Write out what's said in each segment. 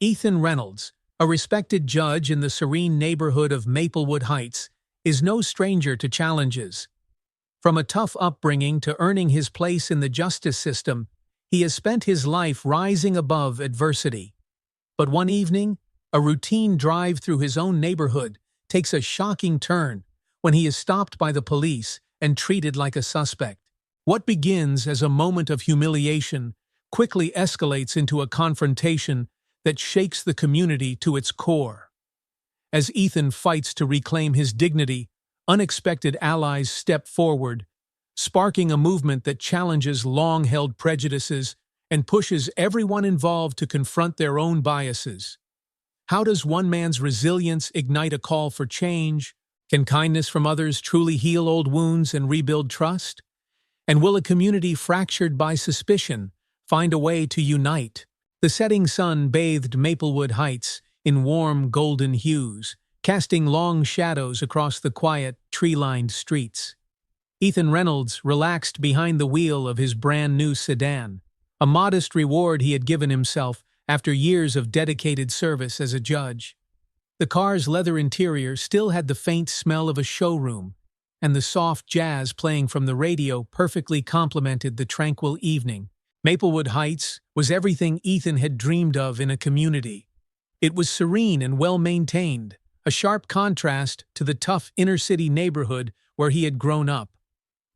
Ethan Reynolds, a respected judge in the serene neighborhood of Maplewood Heights, is no stranger to challenges. From a tough upbringing to earning his place in the justice system, he has spent his life rising above adversity. But one evening, a routine drive through his own neighborhood takes a shocking turn when he is stopped by the police and treated like a suspect. What begins as a moment of humiliation quickly escalates into a confrontation that shakes the community to its core. As Ethan fights to reclaim his dignity, unexpected allies step forward, sparking a movement that challenges long-held prejudices and pushes everyone involved to confront their own biases. How does one man's resilience ignite a call for change? Can kindness from others truly heal old wounds and rebuild trust? And will a community fractured by suspicion find a way to unite? The setting sun bathed Maplewood Heights in warm golden hues, casting long shadows across the quiet, tree-lined streets. Ethan Reynolds relaxed behind the wheel of his brand-new sedan, a modest reward he had given himself after years of dedicated service as a judge. The car's leather interior still had the faint smell of a showroom, and the soft jazz playing from the radio perfectly complemented the tranquil evening. Maplewood Heights was everything Ethan had dreamed of in a community. It was serene and well-maintained, a sharp contrast to the tough inner-city neighborhood where he had grown up.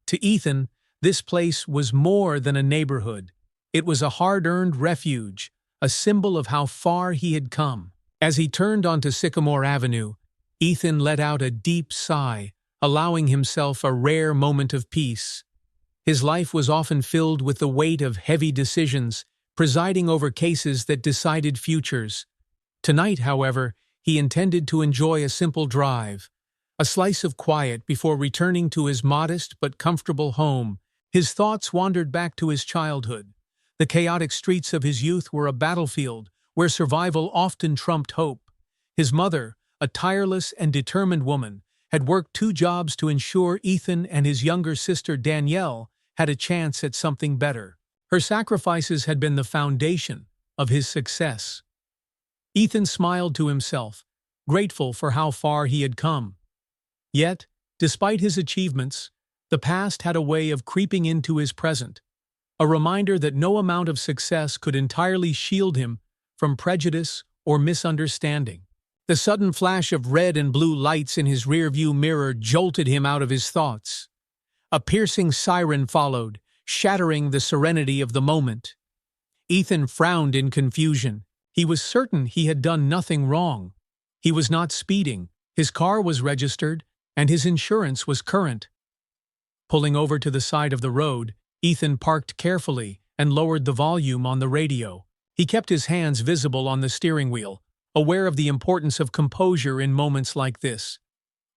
To Ethan, this place was more than a neighborhood. It was a hard-earned refuge, a symbol of how far he had come. As he turned onto Sycamore Avenue, Ethan let out a deep sigh, allowing himself a rare moment of peace. His life was often filled with the weight of heavy decisions, presiding over cases that decided futures. Tonight, however, he intended to enjoy a simple drive, a slice of quiet before returning to his modest but comfortable home. His thoughts wandered back to his childhood. The chaotic streets of his youth were a battlefield where survival often trumped hope. His mother, a tireless and determined woman, had worked 2 jobs to ensure Ethan and his younger sister Danielle had a chance at something better. Her sacrifices had been the foundation of his success. Ethan smiled to himself, grateful for how far he had come. Yet, despite his achievements, the past had a way of creeping into his present, a reminder that no amount of success could entirely shield him from prejudice or misunderstanding. The sudden flash of red and blue lights in his rearview mirror jolted him out of his thoughts. A piercing siren followed, shattering the serenity of the moment. Ethan frowned in confusion. He was certain he had done nothing wrong. He was not speeding, his car was registered, and his insurance was current. Pulling over to the side of the road, Ethan parked carefully and lowered the volume on the radio. He kept his hands visible on the steering wheel, aware of the importance of composure in moments like this.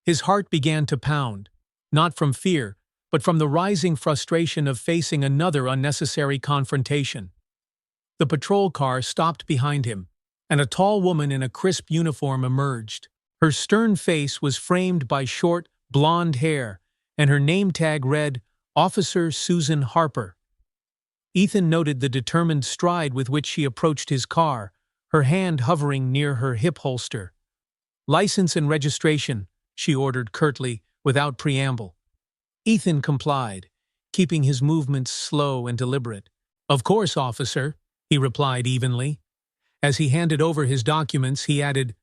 His heart began to pound, not from fear, but from the rising frustration of facing another unnecessary confrontation. The patrol car stopped behind him, and a tall woman in a crisp uniform emerged. Her stern face was framed by short, blonde hair, and her name tag read, Officer Susan Harper. Ethan noted the determined stride with which she approached his car, her hand hovering near her hip holster. "License and registration," she ordered curtly, without preamble. Ethan complied, keeping his movements slow and deliberate. "Of course, officer," he replied evenly. As he handed over his documents, he added,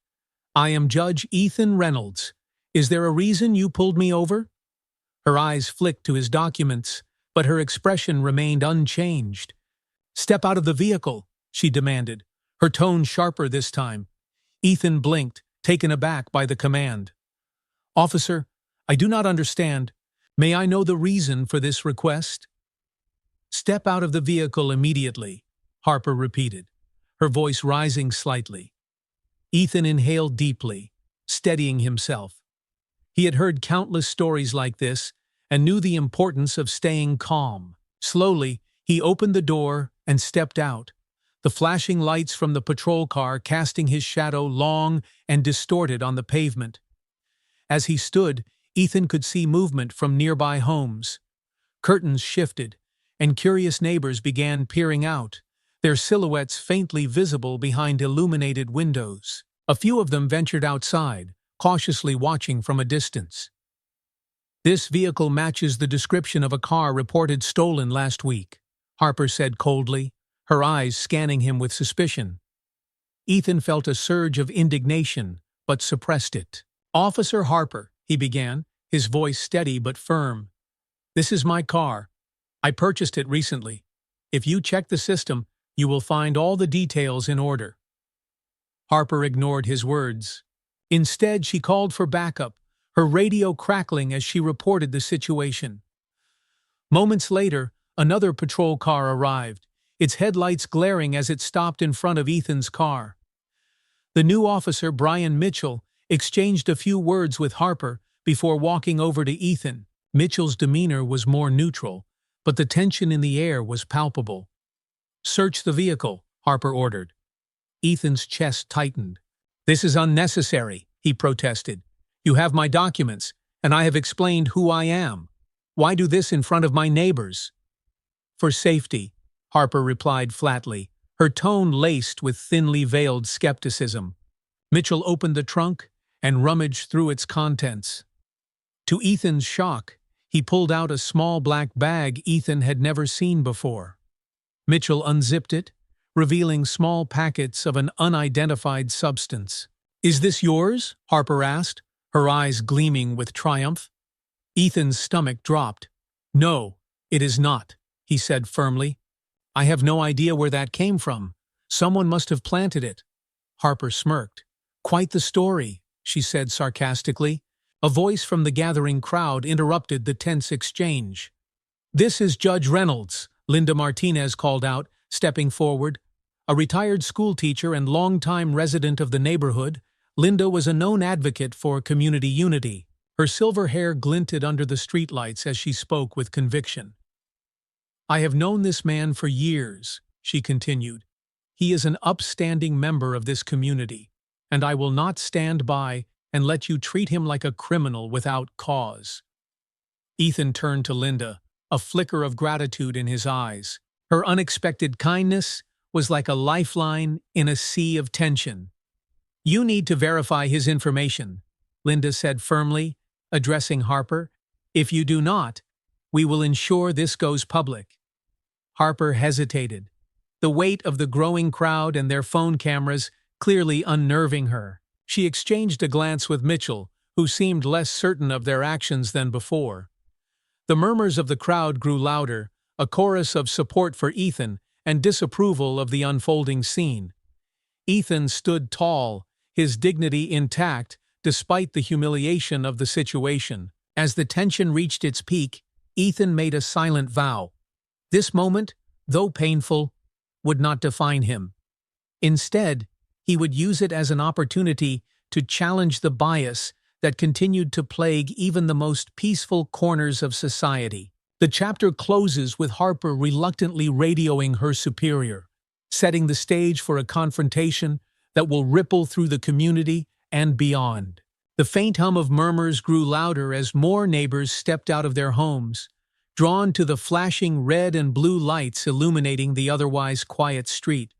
"I am Judge Ethan Reynolds. Is there a reason you pulled me over?" Her eyes flicked to his documents, but her expression remained unchanged. "Step out of the vehicle," she demanded, her tone sharper this time. Ethan blinked, taken aback by the command. "Officer, I do not understand. May I know the reason for this request?" "Step out of the vehicle immediately," Harper repeated, her voice rising slightly. Ethan inhaled deeply, steadying himself. He had heard countless stories like this and knew the importance of staying calm. Slowly, he opened the door and stepped out, the flashing lights from the patrol car casting his shadow long and distorted on the pavement. As he stood, Ethan could see movement from nearby homes. Curtains shifted, and curious neighbors began peering out, their silhouettes faintly visible behind illuminated windows. A few of them ventured outside, cautiously watching from a distance. "This vehicle matches the description of a car reported stolen last week," Harper said coldly, her eyes scanning him with suspicion. Ethan felt a surge of indignation, but suppressed it. "Officer Harper," he began, his voice steady but firm. "This is my car. I purchased it recently. If you check the system, you will find all the details in order." Harper ignored his words. Instead, she called for backup, her radio crackling as she reported the situation. Moments later, another patrol car arrived, its headlights glaring as it stopped in front of Ethan's car. The new officer, Brian Mitchell, exchanged a few words with Harper before walking over to Ethan. Mitchell's demeanor was more neutral, but the tension in the air was palpable. "Search the vehicle," Harper ordered. Ethan's chest tightened. "This is unnecessary," he protested. "You have my documents, and I have explained who I am. Why do this in front of my neighbors?" "For safety," Harper replied flatly, her tone laced with thinly veiled skepticism. Mitchell opened the trunk and rummaged through its contents. To Ethan's shock, he pulled out a small black bag Ethan had never seen before. Mitchell unzipped it, revealing small packets of an unidentified substance. "Is this yours?" Harper asked, her eyes gleaming with triumph. Ethan's stomach dropped. "No, it is not," he said firmly. "I have no idea where that came from. Someone must have planted it." Harper smirked. "Quite the story," she said sarcastically. A voice from the gathering crowd interrupted the tense exchange. "This is Judge Reynolds," Linda Martinez called out, stepping forward. A retired schoolteacher and longtime resident of the neighborhood, Linda was a known advocate for community unity. Her silver hair glinted under the streetlights as she spoke with conviction. "I have known this man for years," she continued. "He is an upstanding member of this community, and I will not stand by and let you treat him like a criminal without cause." Ethan turned to Linda, a flicker of gratitude in his eyes. Her unexpected kindness was like a lifeline in a sea of tension. "You need to verify his information," Linda said firmly, addressing Harper. "If you do not, we will ensure this goes public." Harper hesitated, the weight of the growing crowd and their phone cameras clearly unnerving her. She exchanged a glance with Mitchell, who seemed less certain of their actions than before. The murmurs of the crowd grew louder, a chorus of support for Ethan and disapproval of the unfolding scene. Ethan stood tall, his dignity intact despite the humiliation of the situation. As the tension reached its peak, Ethan made a silent vow. This moment, though painful, would not define him. Instead, he would use it as an opportunity to challenge the bias that continued to plague even the most peaceful corners of society. The chapter closes with Harper reluctantly radioing her superior, setting the stage for a confrontation that will ripple through the community and beyond. The faint hum of murmurs grew louder as more neighbors stepped out of their homes, drawn to the flashing red and blue lights illuminating the otherwise quiet street.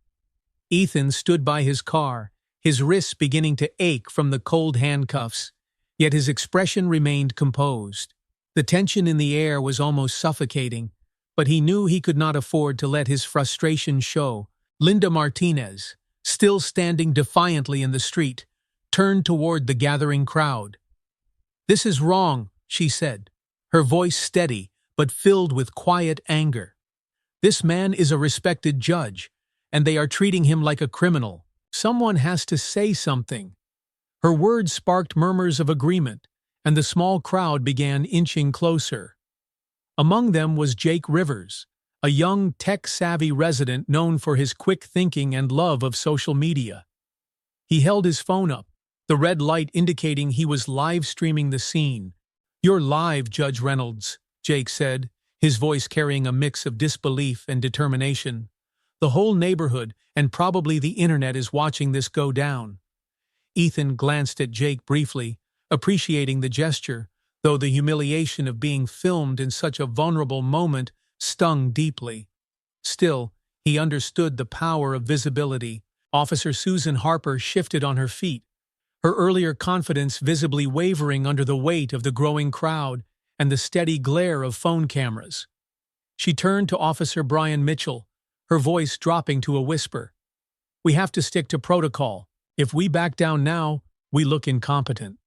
Ethan stood by his car, his wrists beginning to ache from the cold handcuffs, yet his expression remained composed. The tension in the air was almost suffocating, but he knew he could not afford to let his frustration show. Linda Martinez, still standing defiantly in the street, turned toward the gathering crowd. "This is wrong," she said, her voice steady but filled with quiet anger. "This man is a respected judge, and they are treating him like a criminal. Someone has to say something." Her words sparked murmurs of agreement, and the small crowd began inching closer. Among them was Jake Rivers, a young tech-savvy resident known for his quick thinking and love of social media. He held his phone up, the red light indicating he was live-streaming the scene. "You're live, Judge Reynolds," Jake said, his voice carrying a mix of disbelief and determination. "The whole neighborhood, and probably the internet, is watching this go down." Ethan glanced at Jake briefly, appreciating the gesture, though the humiliation of being filmed in such a vulnerable moment stung deeply. Still, He understood the power of visibility. Officer Susan Harper shifted on her feet, her earlier confidence visibly wavering under the weight of the growing crowd and the steady glare of phone cameras. She turned to Officer Brian Mitchell, her voice dropping to a whisper. "We have to stick to protocol. If we back down now, we look incompetent."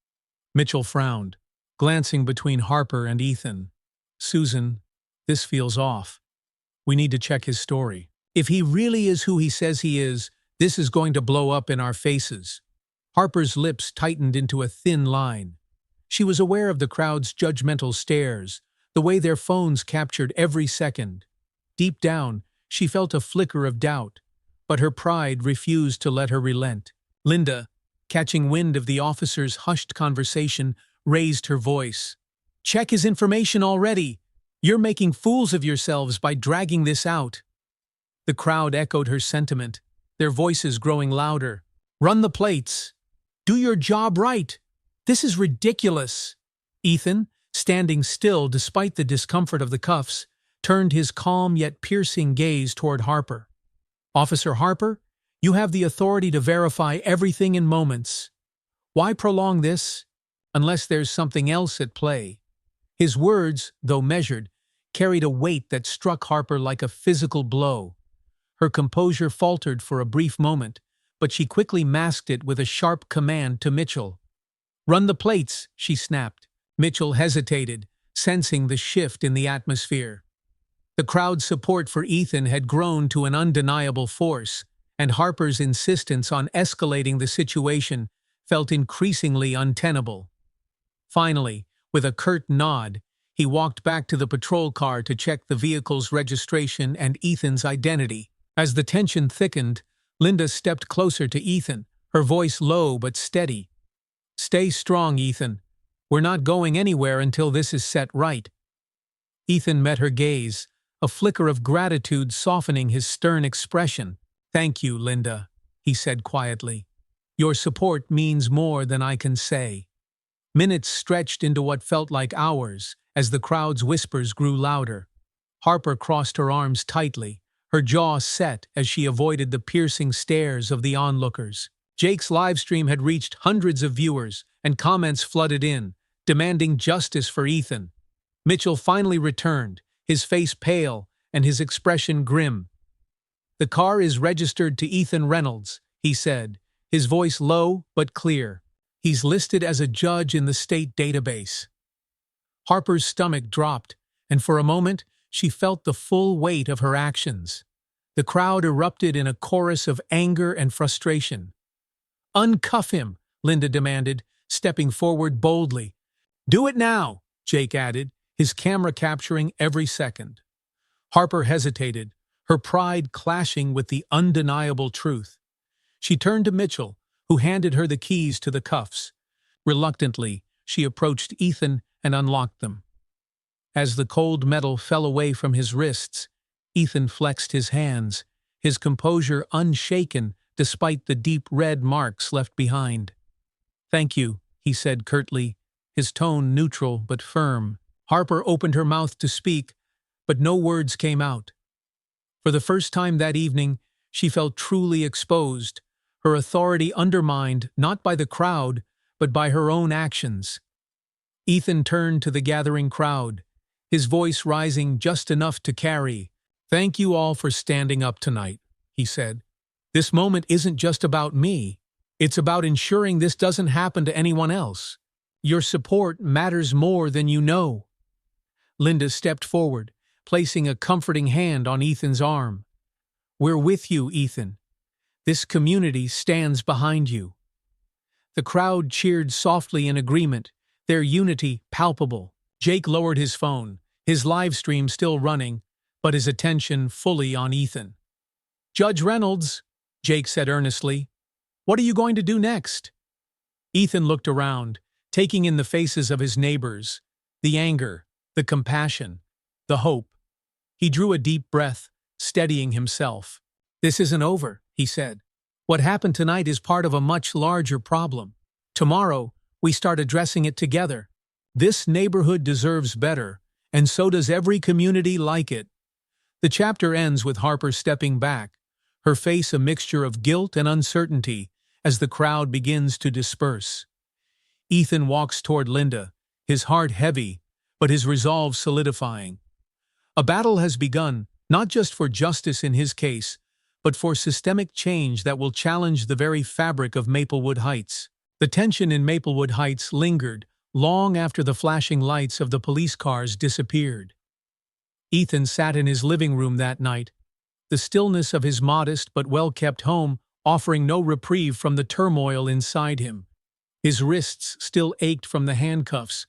Mitchell frowned, glancing between Harper and Ethan. "Susan, this feels off. We need to check his story. If he really is who he says he is, this is going to blow up in our faces." Harper's lips tightened into a thin line. She was aware of the crowd's judgmental stares, the way their phones captured every second. Deep down, she felt a flicker of doubt, but her pride refused to let her relent. Linda, catching wind of the officer's hushed conversation, raised her voice. "Check his information already! You're making fools of yourselves by dragging this out." The crowd echoed her sentiment, their voices growing louder. "Run the plates! Do your job right! This is ridiculous!" Ethan, standing still despite the discomfort of the cuffs, turned his calm yet piercing gaze toward Harper. "Officer Harper, you have the authority to verify everything in moments. Why prolong this, unless there's something else at play?" His words, though measured, carried a weight that struck Harper like a physical blow. Her composure faltered for a brief moment, but she quickly masked it with a sharp command to Mitchell. "Run the plates," she snapped. Mitchell hesitated, sensing the shift in the atmosphere. The crowd's support for Ethan had grown to an undeniable force, and Harper's insistence on escalating the situation felt increasingly untenable. Finally, with a curt nod, he walked back to the patrol car to check the vehicle's registration and Ethan's identity. As the tension thickened, Linda stepped closer to Ethan, her voice low but steady. "Stay strong, Ethan. We're not going anywhere until this is set right." Ethan met her gaze, a flicker of gratitude softening his stern expression. "Thank you, Linda," he said quietly. "Your support means more than I can say." Minutes stretched into what felt like hours as the crowd's whispers grew louder. Harper crossed her arms tightly, her jaw set as she avoided the piercing stares of the onlookers. Jake's livestream had reached hundreds of viewers, and comments flooded in, demanding justice for Ethan. Mitchell finally returned, his face pale and his expression grim. "The car is registered to Ethan Reynolds," he said, his voice low but clear. "He's listed as a judge in the state database." Harper's stomach dropped, and for a moment she felt the full weight of her actions. The crowd erupted in a chorus of anger and frustration. "Uncuff him," Linda demanded, stepping forward boldly. "Do it now," Jake added, his camera capturing every second. Harper hesitated, her pride clashing with the undeniable truth. She turned to Mitchell, who handed her the keys to the cuffs. Reluctantly, she approached Ethan and unlocked them. As the cold metal fell away from his wrists, Ethan flexed his hands, his composure unshaken despite the deep red marks left behind. "Thank you," he said curtly, his tone neutral but firm. Harper opened her mouth to speak, but no words came out. For the first time that evening, she felt truly exposed, her authority undermined not by the crowd, but by her own actions. Ethan turned to the gathering crowd, his voice rising just enough to carry. "Thank you all for standing up tonight," he said. "This moment isn't just about me. It's about ensuring this doesn't happen to anyone else. Your support matters more than you know." Linda stepped forward, placing a comforting hand on Ethan's arm. "We're with you, Ethan. This community stands behind you." The crowd cheered softly in agreement, their unity palpable. Jake lowered his phone, his live stream still running, but his attention fully on Ethan. "Judge Reynolds," Jake said earnestly, "what are you going to do next?" Ethan looked around, taking in the faces of his neighbors, the anger, the compassion, the hope. He drew a deep breath, steadying himself. "This isn't over," he said. "What happened tonight is part of a much larger problem. Tomorrow, we start addressing it together. This neighborhood deserves better, and so does every community like it. The chapter ends with Harper stepping back, her face a mixture of guilt and uncertainty as the crowd begins to disperse. Ethan walks toward Linda, his heart heavy, but his resolve solidifying. A battle has begun, not just for justice in his case, but for systemic change that will challenge the very fabric of Maplewood Heights. The tension in Maplewood Heights lingered long after the flashing lights of the police cars disappeared. Ethan sat in his living room that night, the stillness of his modest but well-kept home offering no reprieve from the turmoil inside him. His wrists still ached from the handcuffs,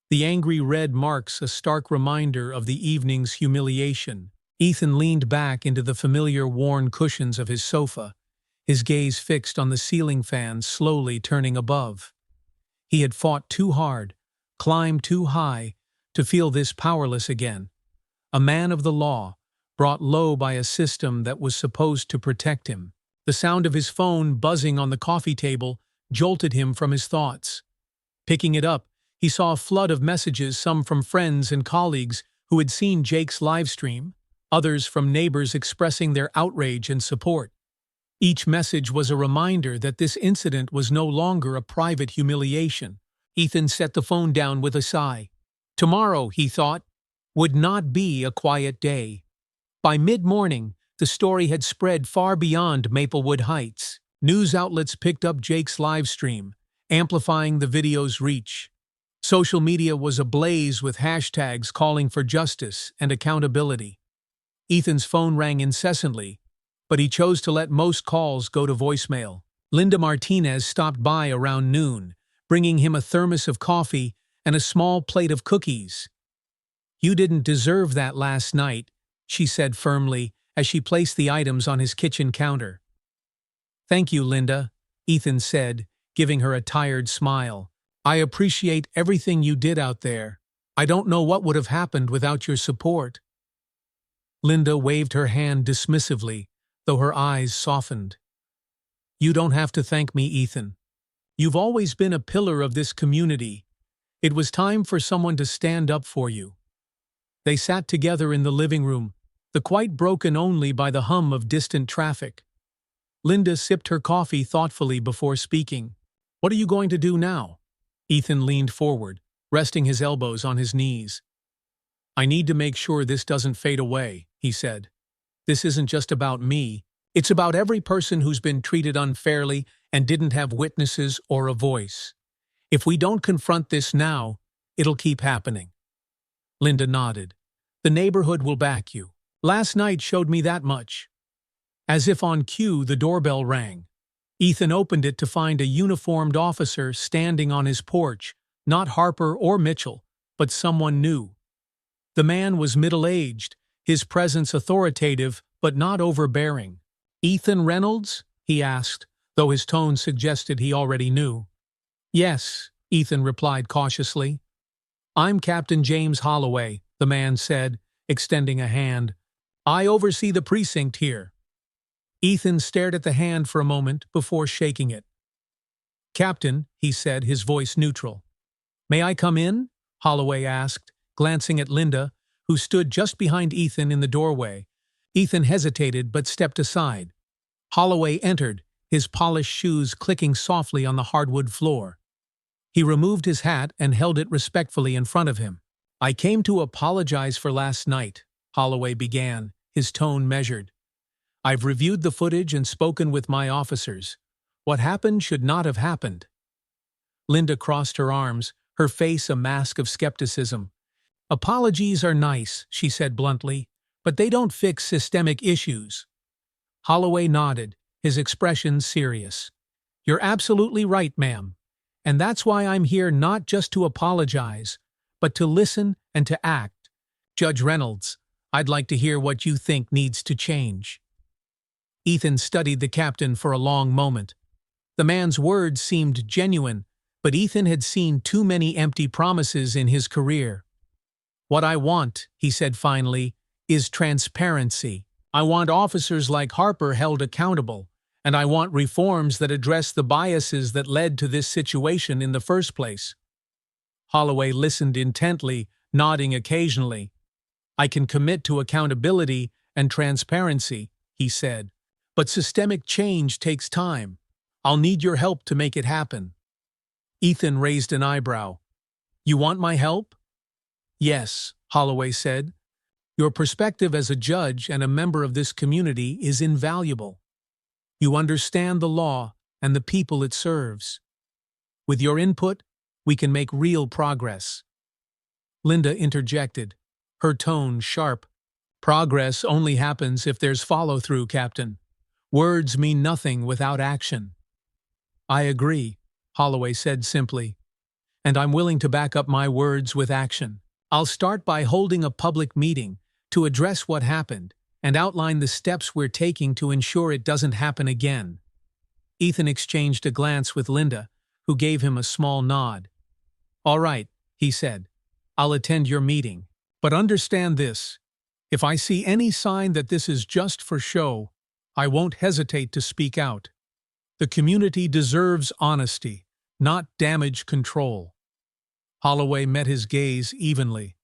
the angry red marks a stark reminder of the evening's humiliation. Ethan leaned back into the familiar worn cushions of his sofa, his gaze fixed on the ceiling fan slowly turning above. He had fought too hard, climbed too high, to feel this powerless again. A man of the law, brought low by a system that was supposed to protect him. The sound of his phone buzzing on the coffee table jolted him from his thoughts. Picking it up, he saw a flood of messages, some from friends and colleagues who had seen Jake's livestream, others from neighbors expressing their outrage and support. Each message was a reminder that this incident was no longer a private humiliation. Ethan set the phone down with a sigh. Tomorrow, he thought, would not be a quiet day. By mid-morning, the story had spread far beyond Maplewood Heights. News outlets picked up Jake's livestream, amplifying the video's reach. Social media was ablaze with hashtags calling for justice and accountability. Ethan's phone rang incessantly, but he chose to let most calls go to voicemail. Linda Martinez stopped by around noon, bringing him a thermos of coffee and a small plate of cookies. "You didn't deserve that last night," she said firmly as she placed the items on his kitchen counter. "Thank you, Linda," Ethan said, giving her a tired smile. "I appreciate everything you did out there. I don't know what would have happened without your support." Linda waved her hand dismissively, though her eyes softened. "You don't have to thank me, Ethan. You've always been a pillar of this community. It was time for someone to stand up for you." They sat together in the living room, the quiet broken only by the hum of distant traffic. Linda sipped her coffee thoughtfully before speaking. "What are you going to do now?" Ethan leaned forward, resting his elbows on his knees. "I need to make sure this doesn't fade away," he said. "This isn't just about me. It's about every person who's been treated unfairly and didn't have witnesses or a voice. If we don't confront this now, it'll keep happening." Linda nodded. "The neighborhood will back you. Last night showed me that much." As if on cue, the doorbell rang. Ethan opened it to find a uniformed officer standing on his porch, not Harper or Mitchell, but someone new. The man was middle-aged, his presence authoritative but not overbearing. "Ethan Reynolds?" he asked, though his tone suggested he already knew. "Yes," Ethan replied cautiously. "I'm Captain James Holloway," the man said, extending a hand. "I oversee the precinct here." Ethan stared at the hand for a moment before shaking it. "Captain," he said, his voice neutral. "May I come in?" Holloway asked, glancing at Linda, who stood just behind Ethan in the doorway. Ethan hesitated but stepped aside. Holloway entered, his polished shoes clicking softly on the hardwood floor. He removed his hat and held it respectfully in front of him. "I came to apologize for last night," Holloway began, his tone measured. "I've reviewed the footage and spoken with my officers. What happened should not have happened." Linda crossed her arms, her face a mask of skepticism. "Apologies are nice," she said bluntly, "but they don't fix systemic issues." Holloway nodded, his expression serious. "You're absolutely right, ma'am. And that's why I'm here, not just to apologize, but to listen and to act. Judge Reynolds, I'd like to hear what you think needs to change." Ethan studied the captain for a long moment. The man's words seemed genuine, but Ethan had seen too many empty promises in his career. "What I want," he said finally, "is transparency. I want officers like Harper held accountable, and I want reforms that address the biases that led to this situation in the first place." Holloway listened intently, nodding occasionally. "I can commit to accountability and transparency, he said. But systemic change takes time. I'll need your help to make it happen. Ethan raised an eyebrow. You want my help? Yes, Holloway said. Your perspective as a judge and a member of this community is invaluable. You understand the law and the people it serves. With your input, we can make real progress. Linda interjected, her tone sharp. Progress only happens if there's follow-through, Captain. Words mean nothing without action. I agree, Holloway said simply. And I'm willing to back up my words with action. I'll start by holding a public meeting to address what happened and outline the steps we're taking to ensure it doesn't happen again. Ethan exchanged a glance with Linda, who gave him a small nod. All right, he said. I'll attend your meeting. But understand this. If I see any sign that this is just for show, I won't hesitate to speak out. The community deserves honesty, not damage control. Holloway met his gaze evenly.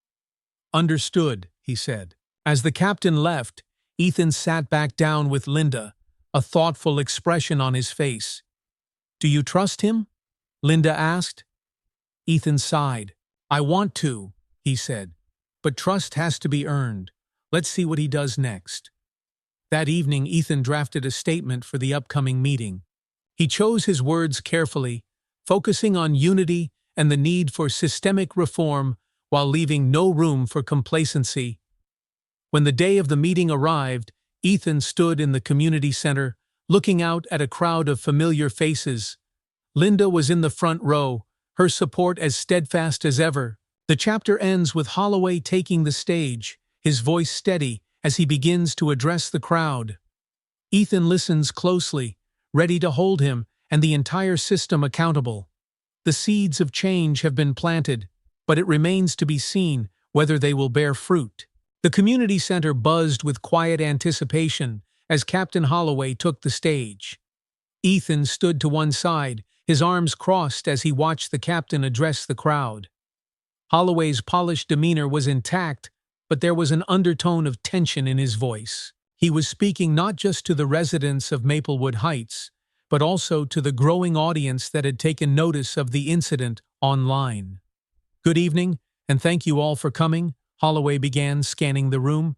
Understood, he said. As the captain left, Ethan sat back down with Linda, a thoughtful expression on his face. Do you trust him? Linda asked. Ethan sighed. I want to, he said, but trust has to be earned. Let's see what he does next. That evening, Ethan drafted a statement for the upcoming meeting. He chose his words carefully, focusing on unity and the need for systemic reform while leaving no room for complacency. When the day of the meeting arrived, Ethan stood in the community center, looking out at a crowd of familiar faces. Linda was in the front row, her support as steadfast as ever. The chapter ends with Holloway taking the stage, his voice steady as he begins to address the crowd. Ethan listens closely, ready to hold him and the entire system accountable. The seeds of change have been planted, but it remains to be seen whether they will bear fruit. The community center buzzed with quiet anticipation as Captain Holloway took the stage. Ethan stood to one side, his arms crossed as he watched the captain address the crowd. Holloway's polished demeanor was intact, but there was an undertone of tension in his voice. He was speaking not just to the residents of Maplewood Heights, but also to the growing audience that had taken notice of the incident online. Good evening, and thank you all for coming, Holloway began, scanning the room.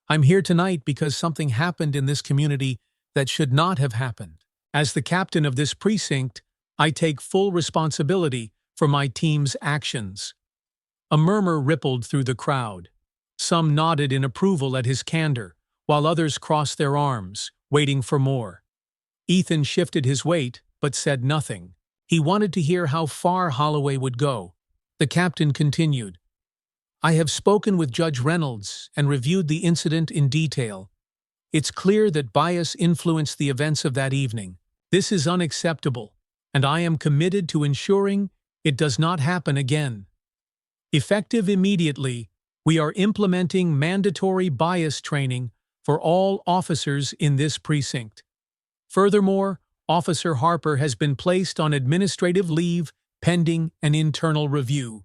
I'm here tonight because something happened in this community that should not have happened. As the captain of this precinct, I take full responsibility for my team's actions. A murmur rippled through the crowd. Some nodded in approval at his candor, while others crossed their arms, waiting for more. Ethan shifted his weight, but said nothing. He wanted to hear how far Holloway would go. The captain continued. I have spoken with Judge Reynolds and reviewed the incident in detail. It's clear that bias influenced the events of that evening. This is unacceptable, and I am committed to ensuring it does not happen again. Effective immediately, we are implementing mandatory bias training for all officers in this precinct. Furthermore, Officer Harper has been placed on administrative leave pending an internal review.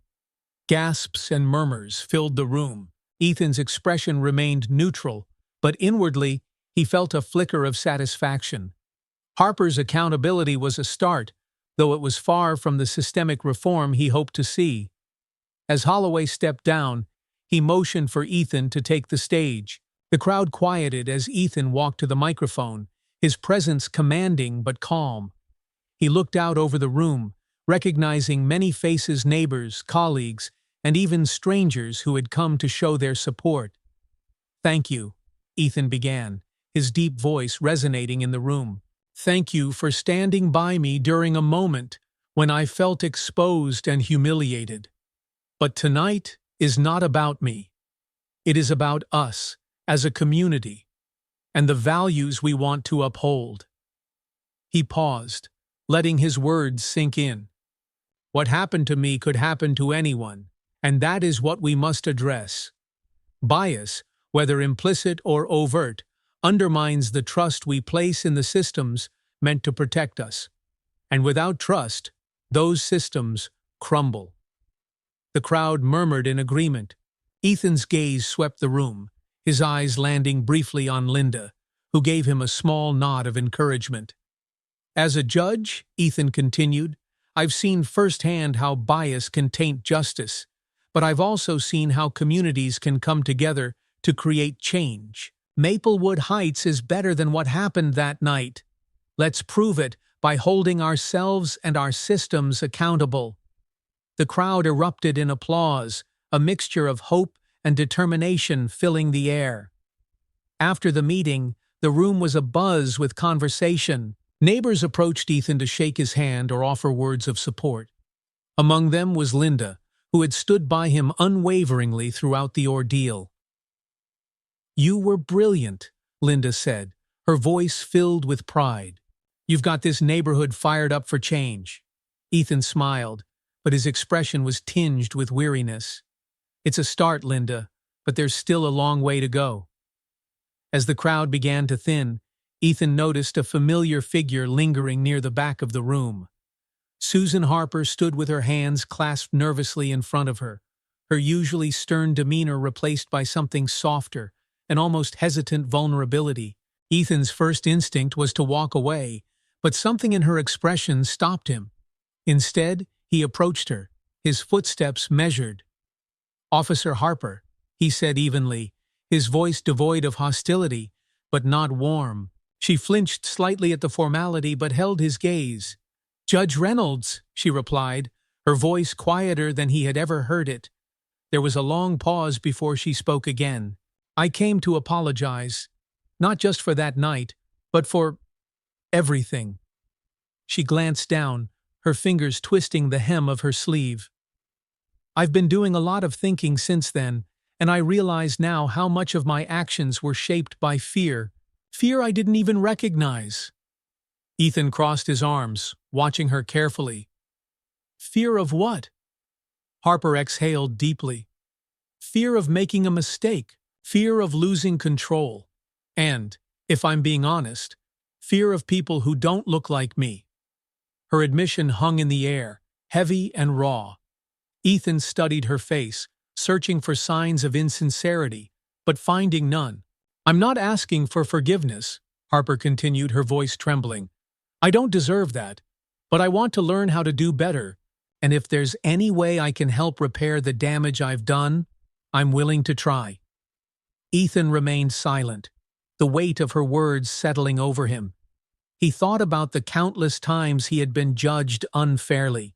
Gasps and murmurs filled the room. Ethan's expression remained neutral, but inwardly he felt a flicker of satisfaction. Harper's accountability was a start, though it was far from the systemic reform he hoped to see. As Holloway stepped down, he motioned for Ethan to take the stage. The crowd quieted as Ethan walked to the microphone, his presence commanding but calm. He looked out over the room, recognizing many faces, neighbors, colleagues, and even strangers who had come to show their support. Thank you, Ethan began, his deep voice resonating in the room. Thank you for standing by me during a moment when I felt exposed and humiliated. But tonight is not about me. It is about us as a community and the values we want to uphold. He paused, letting his words sink in. What happened to me could happen to anyone, and that is what we must address. Bias, whether implicit or overt, undermines the trust we place in the systems meant to protect us. And without trust, those systems crumble. The crowd murmured in agreement. Ethan's gaze swept the room, his eyes landing briefly on Linda, who gave him a small nod of encouragement. As a judge, Ethan continued, I've seen firsthand how bias can taint justice, but I've also seen how communities can come together to create change. Maplewood Heights is better than what happened that night. Let's prove it by holding ourselves and our systems accountable. The crowd erupted in applause, a mixture of hope and determination filling the air. After the meeting, the room was abuzz with conversation. Neighbors approached Ethan to shake his hand or offer words of support. Among them was Linda, who had stood by him unwaveringly throughout the ordeal. "You were brilliant," Linda said, her voice filled with pride. "You've got this neighborhood fired up for change." Ethan smiled, but his expression was tinged with weariness. "It's a start, Linda, but there's still a long way to go." As the crowd began to thin, Ethan noticed a familiar figure lingering near the back of the room. Susan Harper stood with her hands clasped nervously in front of her, her usually stern demeanor replaced by something softer, an almost hesitant vulnerability. Ethan's first instinct was to walk away, but something in her expression stopped him. Instead, he approached her, his footsteps measured. "Officer Harper," he said evenly, his voice devoid of hostility, but not warm. She flinched slightly at the formality but held his gaze. "Judge Reynolds," she replied, her voice quieter than he had ever heard it. There was a long pause before she spoke again. "I came to apologize, not just for that night, but for everything." She glanced down, her fingers twisting the hem of her sleeve. "I've been doing a lot of thinking since then, and I realize now how much of my actions were shaped by fear. Fear I didn't even recognize." Ethan crossed his arms, watching her carefully. "Fear of what?" Harper exhaled deeply. "Fear of making a mistake, fear of losing control, and, if I'm being honest, fear of people who don't look like me." Her admission hung in the air, heavy and raw. Ethan studied her face, searching for signs of insincerity, but finding none. "I'm not asking for forgiveness," Harper continued, her voice trembling. "I don't deserve that, but I want to learn how to do better, and if there's any way I can help repair the damage I've done, I'm willing to try." Ethan remained silent, the weight of her words settling over him. He thought about the countless times he had been judged unfairly,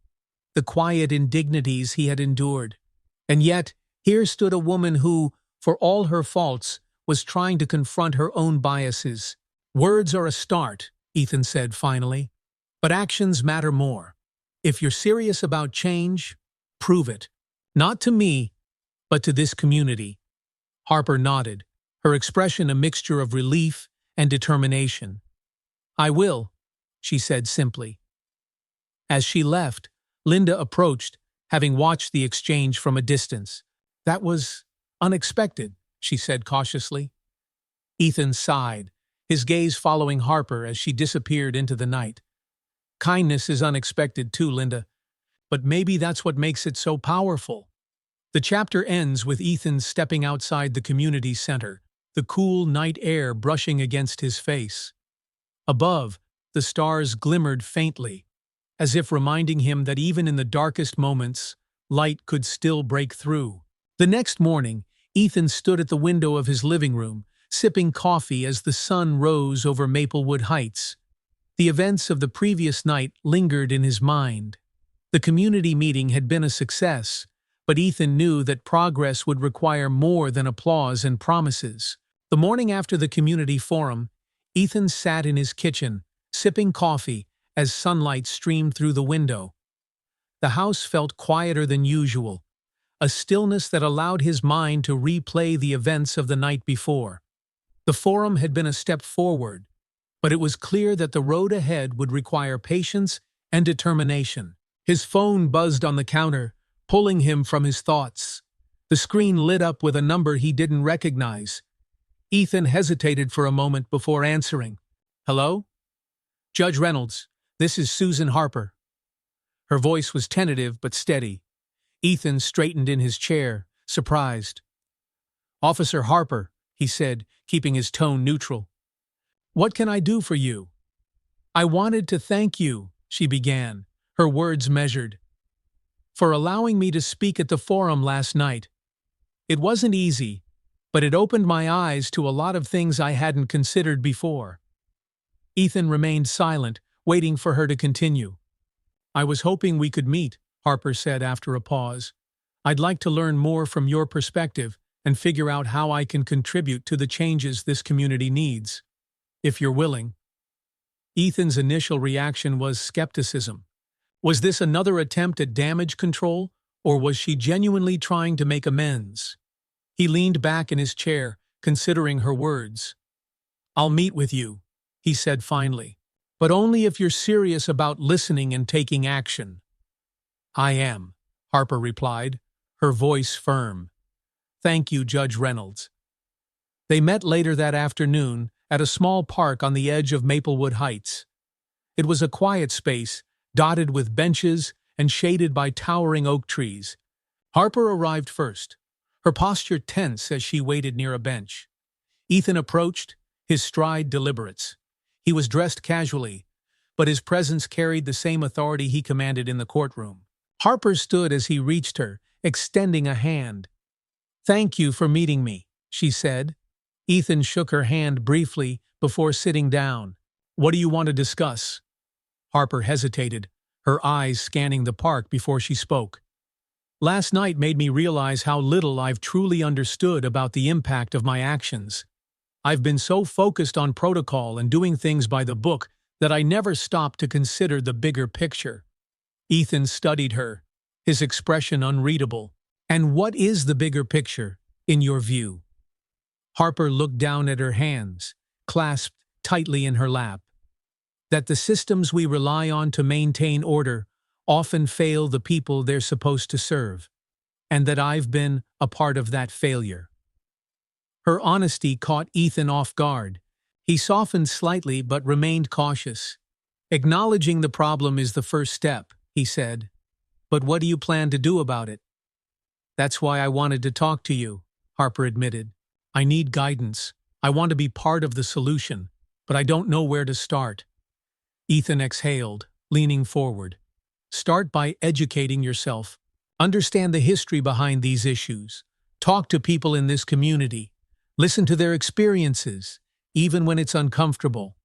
the quiet indignities he had endured. And yet, here stood a woman who, for all her faults, was trying to confront her own biases. "Words are a start," Ethan said finally, "but actions matter more. If you're serious about change, prove it. Not to me, but to this community." Harper nodded, her expression a mixture of relief and determination. "I will," she said simply. As she left, Linda approached, having watched the exchange from a distance. "That was unexpected," she said cautiously. Ethan sighed, his gaze following Harper as she disappeared into the night. "Kindness is unexpected too, Linda, but maybe that's what makes it so powerful." The chapter ends with Ethan stepping outside the community center, the cool night air brushing against his face. Above, the stars glimmered faintly, as if reminding him that even in the darkest moments, light could still break through. The next morning, Ethan stood at the window of his living room, sipping coffee as the sun rose over Maplewood Heights. The events of the previous night lingered in his mind. The community meeting had been a success, but Ethan knew that progress would require more than applause and promises. The morning after the community forum, Ethan sat in his kitchen, sipping coffee as sunlight streamed through the window. The house felt quieter than usual, a stillness that allowed his mind to replay the events of the night before. The forum had been a step forward, but it was clear that the road ahead would require patience and determination. His phone buzzed on the counter, pulling him from his thoughts. The screen lit up with a number he didn't recognize. Ethan hesitated for a moment before answering. "Hello? Judge Reynolds, this is Susan Harper." Her voice was tentative but steady. Ethan straightened in his chair, surprised. "Officer Harper," he said, keeping his tone neutral. "What can I do for you?" "I wanted to thank you," she began, her words measured, "for allowing me to speak at the forum last night. It wasn't easy, but it opened my eyes to a lot of things I hadn't considered before." Ethan remained silent, waiting for her to continue. "I was hoping we could meet," Harper said after a pause. "I'd like to learn more from your perspective and figure out how I can contribute to the changes this community needs. If you're willing." Ethan's initial reaction was skepticism. Was this another attempt at damage control, or was she genuinely trying to make amends? He leaned back in his chair, considering her words. "I'll meet with you," he said finally, "but only if you're serious about listening and taking action." "I am," Harper replied, her voice firm. "Thank you, Judge Reynolds." They met later that afternoon at a small park on the edge of Maplewood Heights. It was a quiet space, dotted with benches and shaded by towering oak trees. Harper arrived first, her posture tense as she waited near a bench. Ethan approached, his stride deliberate. He was dressed casually, but his presence carried the same authority he commanded in the courtroom. Harper stood as he reached her, extending a hand. "Thank you for meeting me," she said. Ethan shook her hand briefly before sitting down. "What do you want to discuss?" Harper hesitated, her eyes scanning the park before she spoke. "Last night made me realize how little I've truly understood about the impact of my actions. I've been so focused on protocol and doing things by the book that I never stopped to consider the bigger picture." Ethan studied her, his expression unreadable. "And what is the bigger picture, in your view?" Harper looked down at her hands, clasped tightly in her lap. "That the systems we rely on to maintain order often fail the people they're supposed to serve, and that I've been a part of that failure." Her honesty caught Ethan off guard. He softened slightly but remained cautious. "Acknowledging the problem is the first step," he said. "But what do you plan to do about it?" "That's why I wanted to talk to you," Harper admitted. "I need guidance. I want to be part of the solution, but I don't know where to start." Ethan exhaled, leaning forward. "Start by educating yourself. Understand the history behind these issues. Talk to people in this community. Listen to their experiences, even when it's uncomfortable."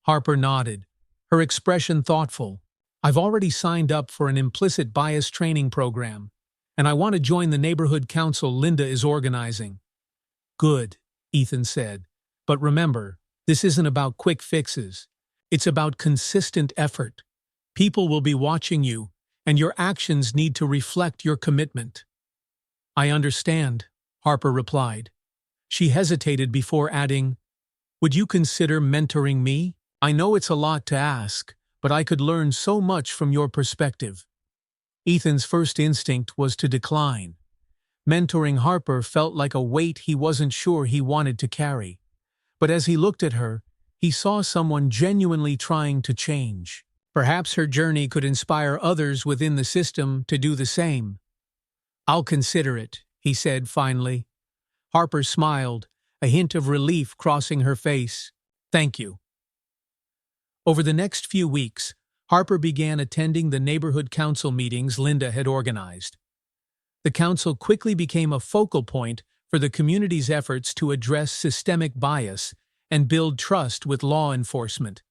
Harper nodded, her expression thoughtful. "I've already signed up for an implicit bias training program, and I want to join the neighborhood council Linda is organizing." "Good," Ethan said. "But remember, this isn't about quick fixes. It's about consistent effort. People will be watching you, and your actions need to reflect your commitment." "I understand," Harper replied. She hesitated before adding, "Would you consider mentoring me? I know it's a lot to ask, but I could learn so much from your perspective." Ethan's first instinct was to decline. Mentoring Harper felt like a weight he wasn't sure he wanted to carry. But as he looked at her, he saw someone genuinely trying to change. Perhaps her journey could inspire others within the system to do the same. "I'll consider it," he said finally. Harper smiled, a hint of relief crossing her face. "Thank you." Over the next few weeks, Harper began attending the neighborhood council meetings Linda had organized. The council quickly became a focal point for the community's efforts to address systemic bias and build trust with law enforcement.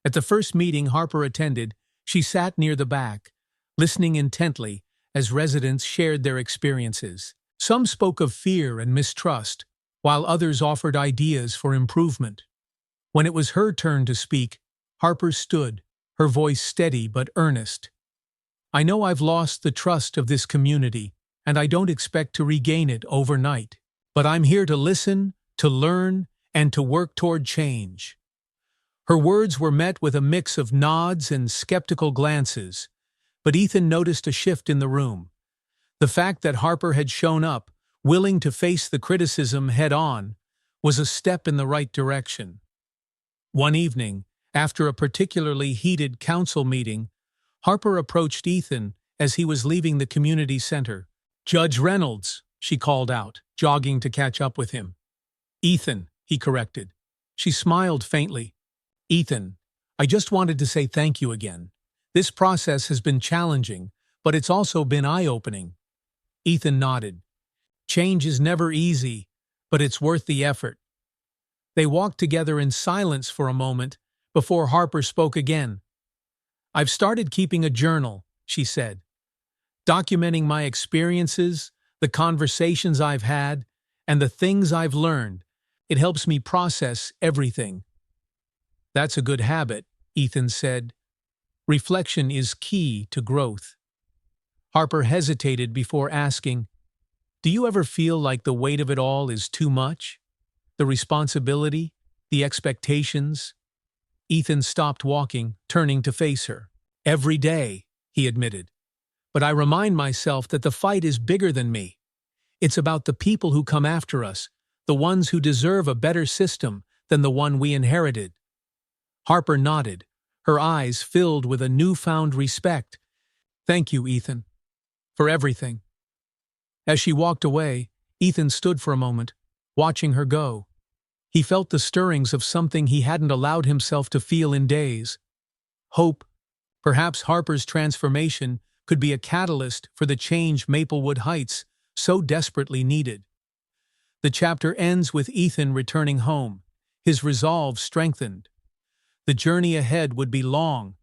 At the first meeting Harper attended, she sat near the back, listening intently as residents shared their experiences. Some spoke of fear and mistrust, while others offered ideas for improvement. When it was her turn to speak, Harper stood, her voice steady but earnest. "I know I've lost the trust of this community, and I don't expect to regain it overnight. But I'm here to listen, to learn, and to work toward change." Her words were met with a mix of nods and skeptical glances, but Ethan noticed a shift in the room. The fact that Harper had shown up, willing to face the criticism head-on, was a step in the right direction. One evening, after a particularly heated council meeting, Harper approached Ethan as he was leaving the community center. "Judge Reynolds," she called out, jogging to catch up with him. Ethan, he corrected. She smiled faintly. Ethan, I just wanted to say thank you again. This process has been challenging, but it's also been eye-opening. Ethan nodded. Change is never easy, but it's worth the effort. They walked together in silence for a moment before Harper spoke again. I've started keeping a journal, she said, documenting my experiences, the conversations I've had, and the things I've learned. It helps me process everything. That's a good habit, Ethan said. Reflection is key to growth. Harper hesitated before asking, do you ever feel like the weight of it all is too much? The responsibility, the expectations? Ethan stopped walking, turning to face her. Every day, he admitted. But I remind myself that the fight is bigger than me. It's about the people who come after us, the ones who deserve a better system than the one we inherited. Harper nodded, her eyes filled with a newfound respect. Thank you, Ethan, for everything. As she walked away, Ethan stood for a moment, watching her go. He felt the stirrings of something he hadn't allowed himself to feel in days. Hope. Perhaps Harper's transformation could be a catalyst for the change Maplewood Heights so desperately needed. The chapter ends with Ethan returning home, his resolve strengthened. The journey ahead would be long,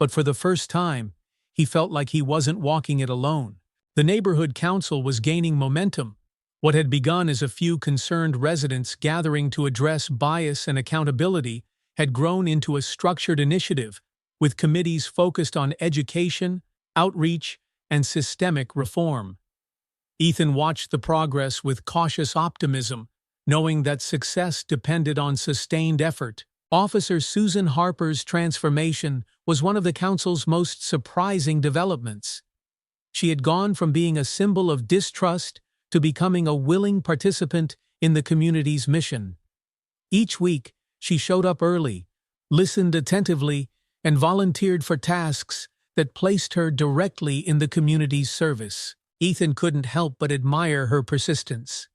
but for the first time, he felt like he wasn't walking it alone. The neighborhood council was gaining momentum. What had begun as a few concerned residents gathering to address bias and accountability had grown into a structured initiative, with committees focused on education, outreach, and systemic reform. Ethan watched the progress with cautious optimism, knowing that success depended on sustained effort. Officer Susan Harper's transformation was one of the council's most surprising developments. She had gone from being a symbol of distrust to becoming a willing participant in the community's mission. Each week, she showed up early, listened attentively, and volunteered for tasks that placed her directly in the community's service. Ethan couldn't help but admire her persistence.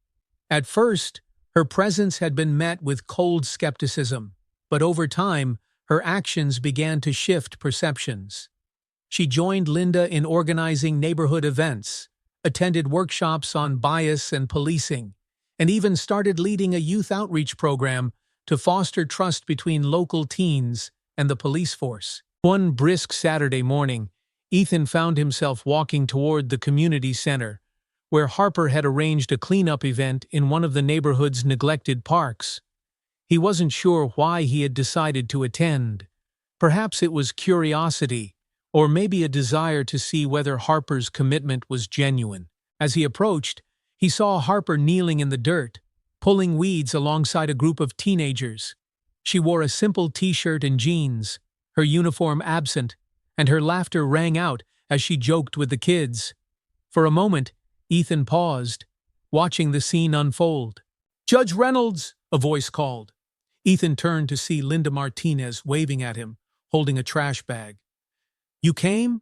At first, her presence had been met with cold skepticism, but over time, her actions began to shift perceptions. She joined Linda in organizing neighborhood events, attended workshops on bias and policing, and even started leading a youth outreach program to foster trust between local teens and the police force. One brisk Saturday morning, Ethan found himself walking toward the community center, where Harper had arranged a cleanup event in one of the neighborhood's neglected parks. He wasn't sure why he had decided to attend. Perhaps it was curiosity, or maybe a desire to see whether Harper's commitment was genuine. As he approached, he saw Harper kneeling in the dirt, pulling weeds alongside a group of teenagers. She wore a simple t-shirt and jeans, her uniform absent, and her laughter rang out as she joked with the kids. For a moment, Ethan paused, watching the scene unfold. "Judge Reynolds!" a voice called. Ethan turned to see Linda Martinez waving at him, holding a trash bag. "You came?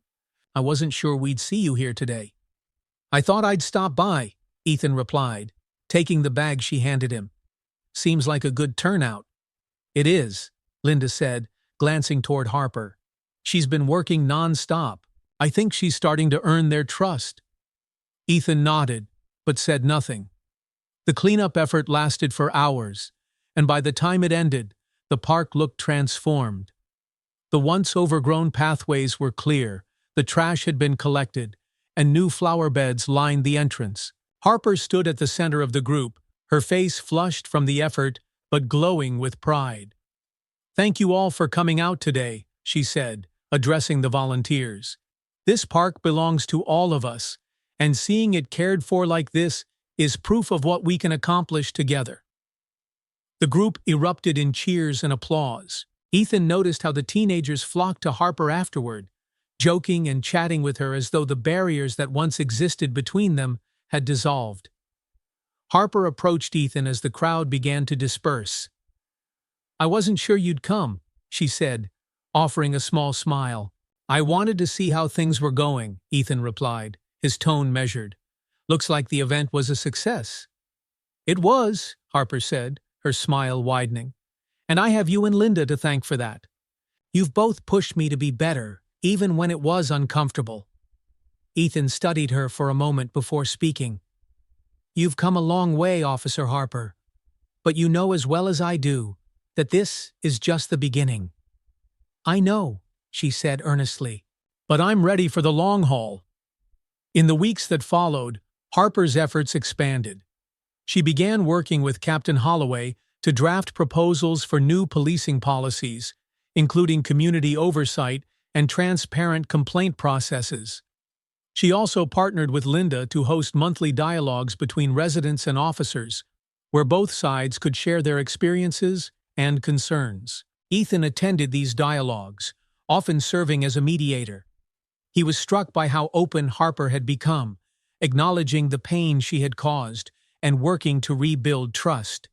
I wasn't sure we'd see you here today." "I thought I'd stop by," Ethan replied, taking the bag she handed him. "Seems like a good turnout." "It is," Linda said, glancing toward Harper. "She's been working non-stop. I think she's starting to earn their trust." Ethan nodded, but said nothing. The cleanup effort lasted for hours, and by the time it ended, the park looked transformed. The once overgrown pathways were clear, the trash had been collected, and new flower beds lined the entrance. Harper stood at the center of the group, her face flushed from the effort, but glowing with pride. "Thank you all for coming out today," she said, addressing the volunteers. "This park belongs to all of us, and seeing it cared for like this is proof of what we can accomplish together." The group erupted in cheers and applause. Ethan noticed how the teenagers flocked to Harper afterward, joking and chatting with her as though the barriers that once existed between them had dissolved. Harper approached Ethan as the crowd began to disperse. "I wasn't sure you'd come," she said, offering a small smile. "I wanted to see how things were going," Ethan replied, his tone measured. "Looks like the event was a success." It was, Harper said, her smile widening. And I have you and Linda to thank for that. You've both pushed me to be better, even when it was uncomfortable. Ethan studied her for a moment before speaking. You've come a long way, Officer Harper. But you know as well as I do that this is just the beginning. I know, she said earnestly. But I'm ready for the long haul. In the weeks that followed, Harper's efforts expanded. She began working with Captain Holloway to draft proposals for new policing policies, including community oversight and transparent complaint processes. She also partnered with Linda to host monthly dialogues between residents and officers, where both sides could share their experiences and concerns. Ethan attended these dialogues, often serving as a mediator. He was struck by how open Harper had become, acknowledging the pain she had caused and working to rebuild trust.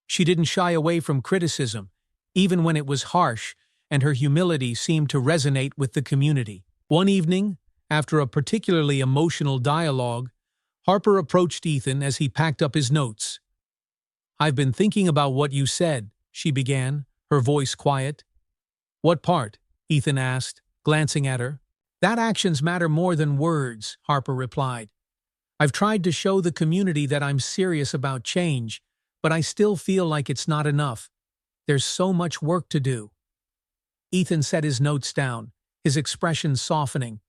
She didn't shy away from criticism, even when it was harsh, and her humility seemed to resonate with the community. One evening, after a particularly emotional dialogue, Harper approached Ethan as he packed up his notes. "I've been thinking about what you said," she began, her voice quiet. "What part?" Ethan asked, glancing at her. "That actions matter more than words," Harper replied. "I've tried to show the community that I'm serious about change, but I still feel like it's not enough. There's so much work to do." Ethan set his notes down, his expression softening.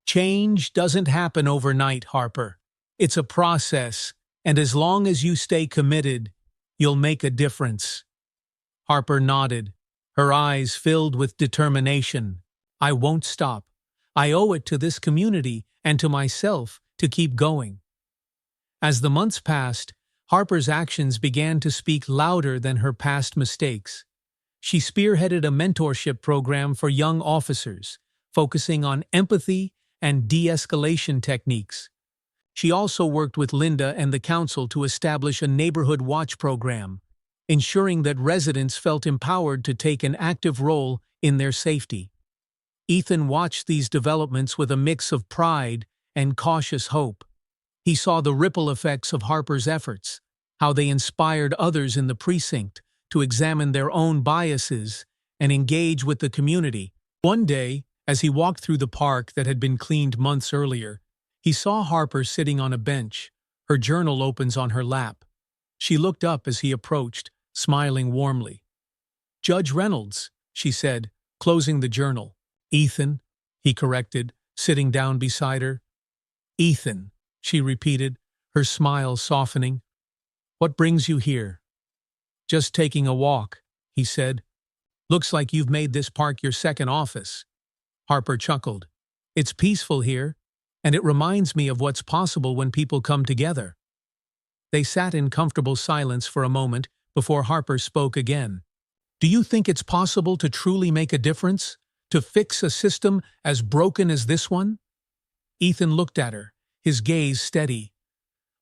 "Change doesn't happen overnight, Harper. It's a process, and as long as you stay committed, you'll make a difference." Harper nodded, her eyes filled with determination. "I won't stop. I owe it to this community and to myself to keep going." As the months passed, Harper's actions began to speak louder than her past mistakes. She spearheaded a mentorship program for young officers, focusing on empathy and de-escalation techniques. She also worked with Linda and the council to establish a neighborhood watch program, ensuring that residents felt empowered to take an active role in their safety. Ethan watched these developments with a mix of pride and cautious hope. He saw the ripple effects of Harper's efforts, how they inspired others in the precinct to examine their own biases and engage with the community. One day, as he walked through the park that had been cleaned months earlier, he saw Harper sitting on a bench, her journal opens on her lap. She looked up as he approached, smiling warmly. "Judge Reynolds," she said, closing the journal. "Ethan," he corrected, sitting down beside her. "Ethan," she repeated, her smile softening. "What brings you here?" "Just taking a walk," he said. "Looks like you've made this park your second office." Harper chuckled. "It's peaceful here, and it reminds me of what's possible when people come together." They sat in comfortable silence for a moment before Harper spoke again. "Do you think it's possible to truly make a difference? To fix a system as broken as this one?" Ethan looked at her, his gaze steady.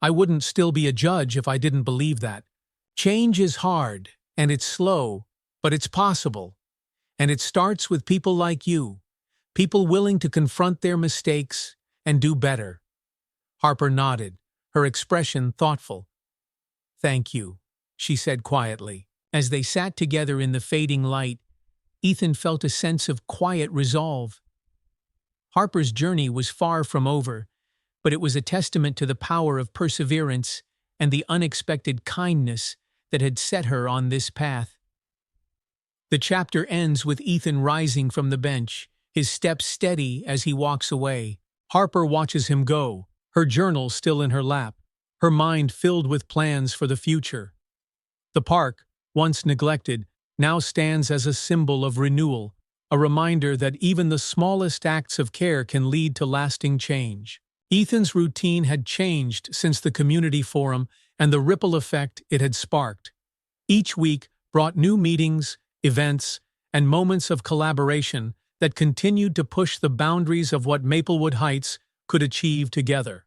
"I wouldn't still be a judge if I didn't believe that. Change is hard, and it's slow, but it's possible. And it starts with people like you, people willing to confront their mistakes and do better." Harper nodded, her expression thoughtful. "Thank you," she said quietly. As they sat together in the fading light, Ethan felt a sense of quiet resolve. Harper's journey was far from over, but it was a testament to the power of perseverance and the unexpected kindness that had set her on this path. The chapter ends with Ethan rising from the bench, his steps steady as he walks away. Harper watches him go, her journal still in her lap, her mind filled with plans for the future. The park, once neglected, now stands as a symbol of renewal, a reminder that even the smallest acts of care can lead to lasting change. Ethan's routine had changed since the community forum and the ripple effect it had sparked. Each week brought new meetings, events, and moments of collaboration that continued to push the boundaries of what Maplewood Heights could achieve together.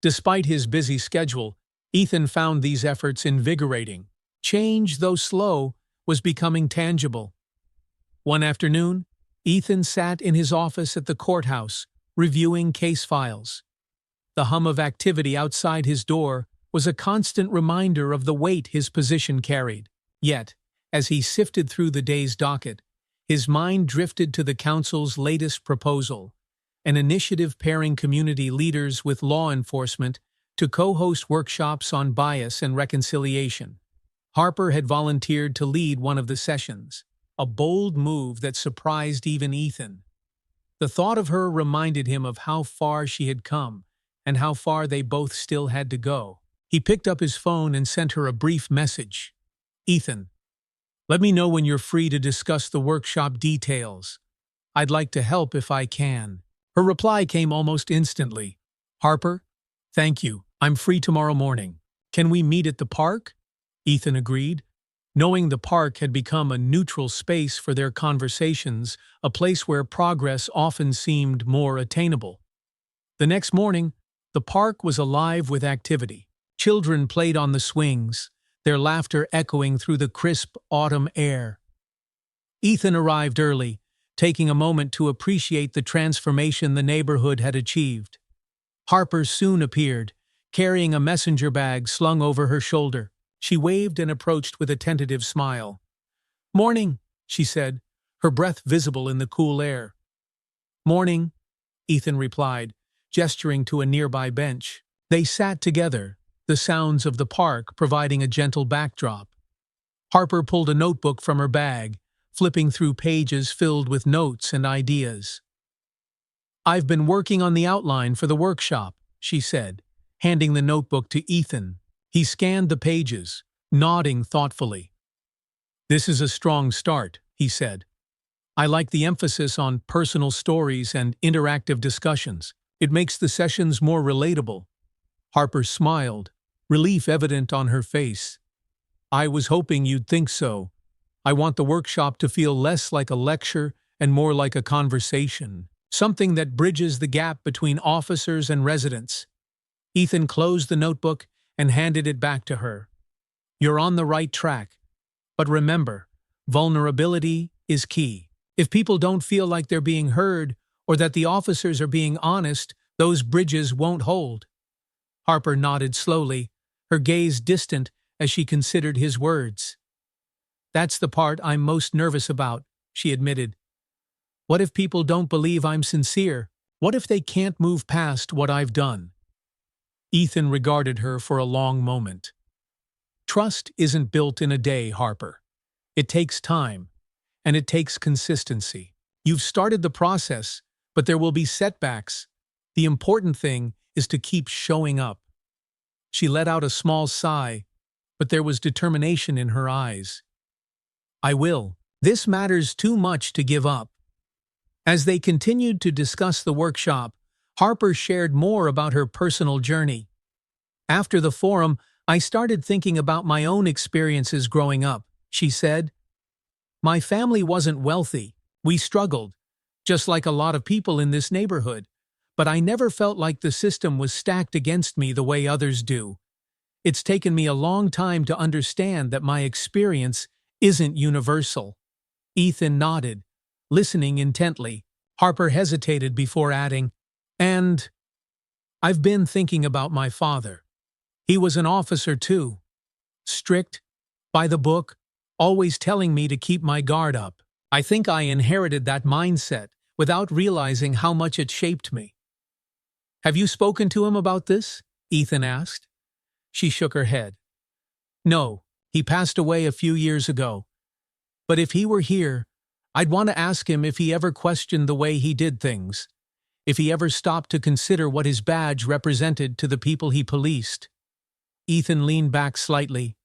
Despite his busy schedule, Ethan found these efforts invigorating. Change, though slow, was becoming tangible. One afternoon, Ethan sat in his office at the courthouse, reviewing case files. The hum of activity outside his door was a constant reminder of the weight his position carried. Yet, as he sifted through the day's docket, his mind drifted to the council's latest proposal, an initiative pairing community leaders with law enforcement to co-host workshops on bias and reconciliation. Harper had volunteered to lead one of the sessions, a bold move that surprised even Ethan. The thought of her reminded him of how far she had come and how far they both still had to go. He picked up his phone and sent her a brief message. "Ethan, let me know when you're free to discuss the workshop details. I'd like to help if I can." Her reply came almost instantly. "Harper, thank you. I'm free tomorrow morning. Can we meet at the park?" Ethan agreed, knowing the park had become a neutral space for their conversations, a place where progress often seemed more attainable. The next morning, the park was alive with activity. Children played on the swings, their laughter echoing through the crisp autumn air. Ethan arrived early, taking a moment to appreciate the transformation the neighborhood had achieved. Harper soon appeared, carrying a messenger bag slung over her shoulder. She waved and approached with a tentative smile. "Morning," she said, her breath visible in the cool air. "Morning," Ethan replied, gesturing to a nearby bench. They sat together, the sounds of the park providing a gentle backdrop. Harper pulled a notebook from her bag, flipping through pages filled with notes and ideas. "I've been working on the outline for the workshop," she said, handing the notebook to Ethan. He scanned the pages, nodding thoughtfully. "This is a strong start," he said. "I like the emphasis on personal stories and interactive discussions. It makes the sessions more relatable." Harper smiled, relief evident on her face. "I was hoping you'd think so. I want the workshop to feel less like a lecture and more like a conversation, something that bridges the gap between officers and residents." Ethan closed the notebook and handed it back to her. "You're on the right track. But remember, vulnerability is key. If people don't feel like they're being heard or that the officers are being honest, those bridges won't hold." Harper nodded slowly, her gaze distant as she considered his words. "That's the part I'm most nervous about," she admitted. "What if people don't believe I'm sincere? What if they can't move past what I've done?" Ethan regarded her for a long moment. "Trust isn't built in a day, Harper. It takes time, and it takes consistency. You've started the process, but there will be setbacks. The important thing is to keep showing up." She let out a small sigh, but there was determination in her eyes. "I will. This matters too much to give up." As they continued to discuss the workshop, Harper shared more about her personal journey. "After the forum, I started thinking about my own experiences growing up," she said. "My family wasn't wealthy. We struggled, just like a lot of people in this neighborhood. But I never felt like the system was stacked against me the way others do. It's taken me a long time to understand that my experience isn't universal." Ethan nodded, listening intently. Harper hesitated before adding, "And I've been thinking about my father. He was an officer too. Strict, by the book, always telling me to keep my guard up. I think I inherited that mindset without realizing how much it shaped me." "Have you spoken to him about this?" Ethan asked. She shook her head. "No, he passed away a few years ago. But if he were here, I'd want to ask him if he ever questioned the way he did things, if he ever stopped to consider what his badge represented to the people he policed." Ethan leaned back slightly,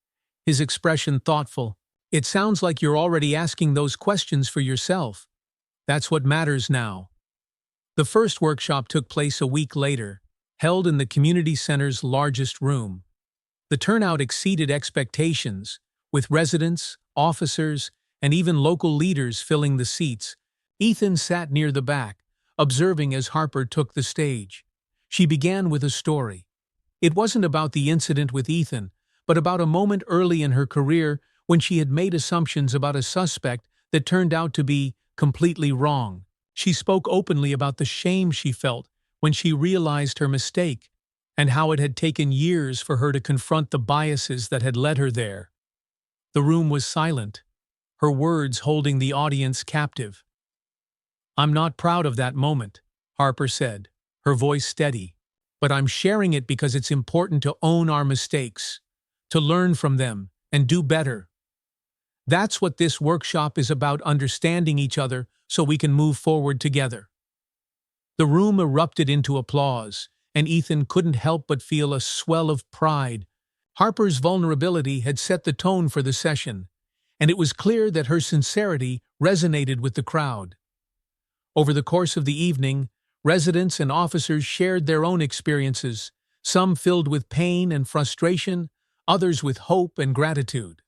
his expression thoughtful. "It sounds like you're already asking those questions for yourself. That's what matters now." The first workshop took place a week later, held in the community center's largest room. The turnout exceeded expectations, with residents, officers, and even local leaders filling the seats. Ethan sat near the back, observing as Harper took the stage. She began with a story. It wasn't about the incident with Ethan, but about a moment early in her career when she had made assumptions about a suspect that turned out to be completely wrong. She spoke openly about the shame she felt when she realized her mistake, and how it had taken years for her to confront the biases that had led her there. The room was silent, her words holding the audience captive. "I'm not proud of that moment," Harper said, her voice steady, "but I'm sharing it because it's important to own our mistakes, to learn from them, and do better. That's what this workshop is about, understanding each other so we can move forward together." The room erupted into applause, and Ethan couldn't help but feel a swell of pride. Harper's vulnerability had set the tone for the session, and it was clear that her sincerity resonated with the crowd. Over the course of the evening, residents and officers shared their own experiences, some filled with pain and frustration, others with hope and gratitude.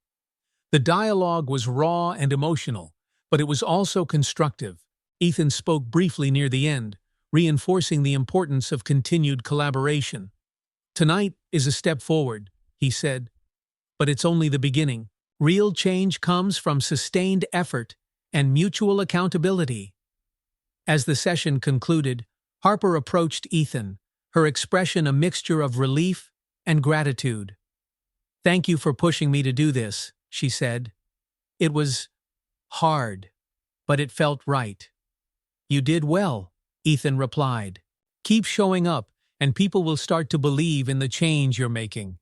The dialogue was raw and emotional, but it was also constructive. Ethan spoke briefly near the end, reinforcing the importance of continued collaboration. "Tonight is a step forward," he said, "but it's only the beginning. Real change comes from sustained effort and mutual accountability." As the session concluded, Harper approached Ethan, her expression a mixture of relief and gratitude. "Thank you for pushing me to do this," she said. "It was hard, but it felt right." "You did well," Ethan replied. "Keep showing up, and people will start to believe in the change you're making."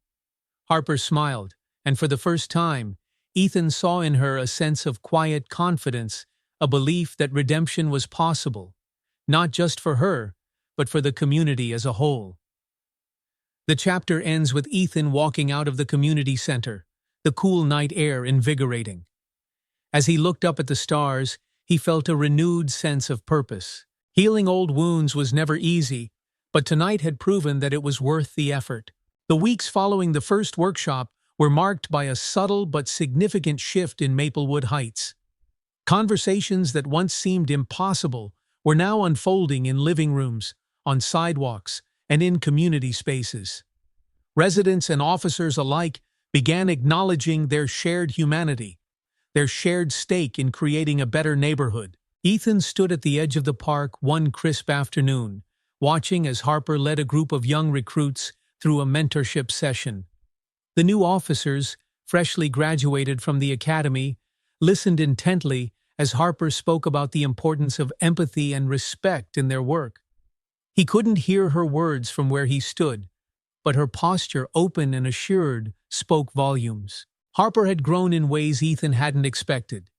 Harper smiled, and for the first time, Ethan saw in her a sense of quiet confidence, a belief that redemption was possible, not just for her, but for the community as a whole. The chapter ends with Ethan walking out of the community center, the cool night air invigorating. As he looked up at the stars, he felt a renewed sense of purpose. Healing old wounds was never easy, but tonight had proven that it was worth the effort. The weeks following the first workshop were marked by a subtle but significant shift in Maplewood Heights. Conversations that once seemed impossible were now unfolding in living rooms, on sidewalks, and in community spaces. Residents and officers alike began acknowledging their shared humanity, their shared stake in creating a better neighborhood. Ethan stood at the edge of the park one crisp afternoon, watching as Harper led a group of young recruits through a mentorship session. The new officers, freshly graduated from the academy, listened intently as Harper spoke about the importance of empathy and respect in their work. He couldn't hear her words from where he stood, but her posture, open and assured, spoke volumes. Harper had grown in ways Ethan hadn't expected.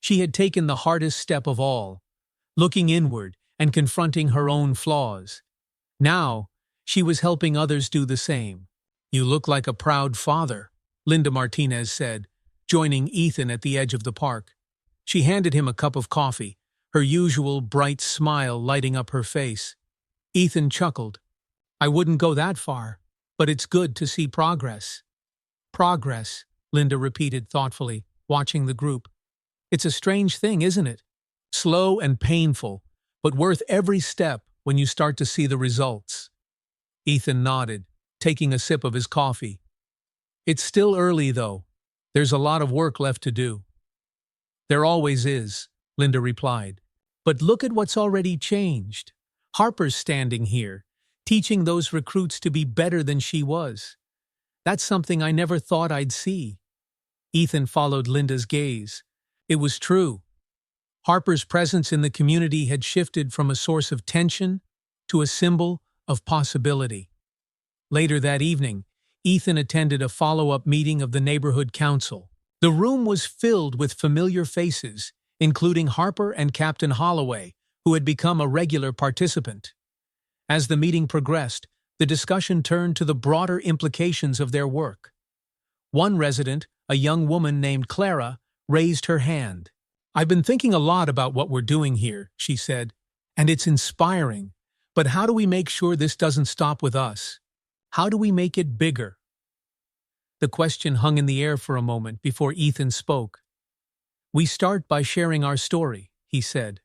She had taken the hardest step of all, looking inward and confronting her own flaws. Now, she was helping others do the same. "You look like a proud father," Linda Martinez said, joining Ethan at the edge of the park. She handed him a cup of coffee, her usual bright smile lighting up her face. Ethan chuckled. "I wouldn't go that far, but it's good to see progress." "Progress," Linda repeated thoughtfully, watching the group. "It's a strange thing, isn't it? Slow and painful, but worth every step when you start to see the results." Ethan nodded, taking a sip of his coffee. "It's still early, though. There's a lot of work left to do." "There always is," Linda replied. "But look at what's already changed. Harper's standing here, teaching those recruits to be better than she was. That's something I never thought I'd see." Ethan followed Linda's gaze. It was true. Harper's presence in the community had shifted from a source of tension to a symbol of possibility. Later that evening, Ethan attended a follow-up meeting of the neighborhood council. The room was filled with familiar faces, including Harper and Captain Holloway, who had become a regular participant. As the meeting progressed, the discussion turned to the broader implications of their work. One resident, a young woman named Clara, raised her hand. "I've been thinking a lot about what we're doing here," she said, "and it's inspiring. But how do we make sure this doesn't stop with us? How do we make it bigger?" The question hung in the air for a moment before Ethan spoke. "We start by sharing our story," he said.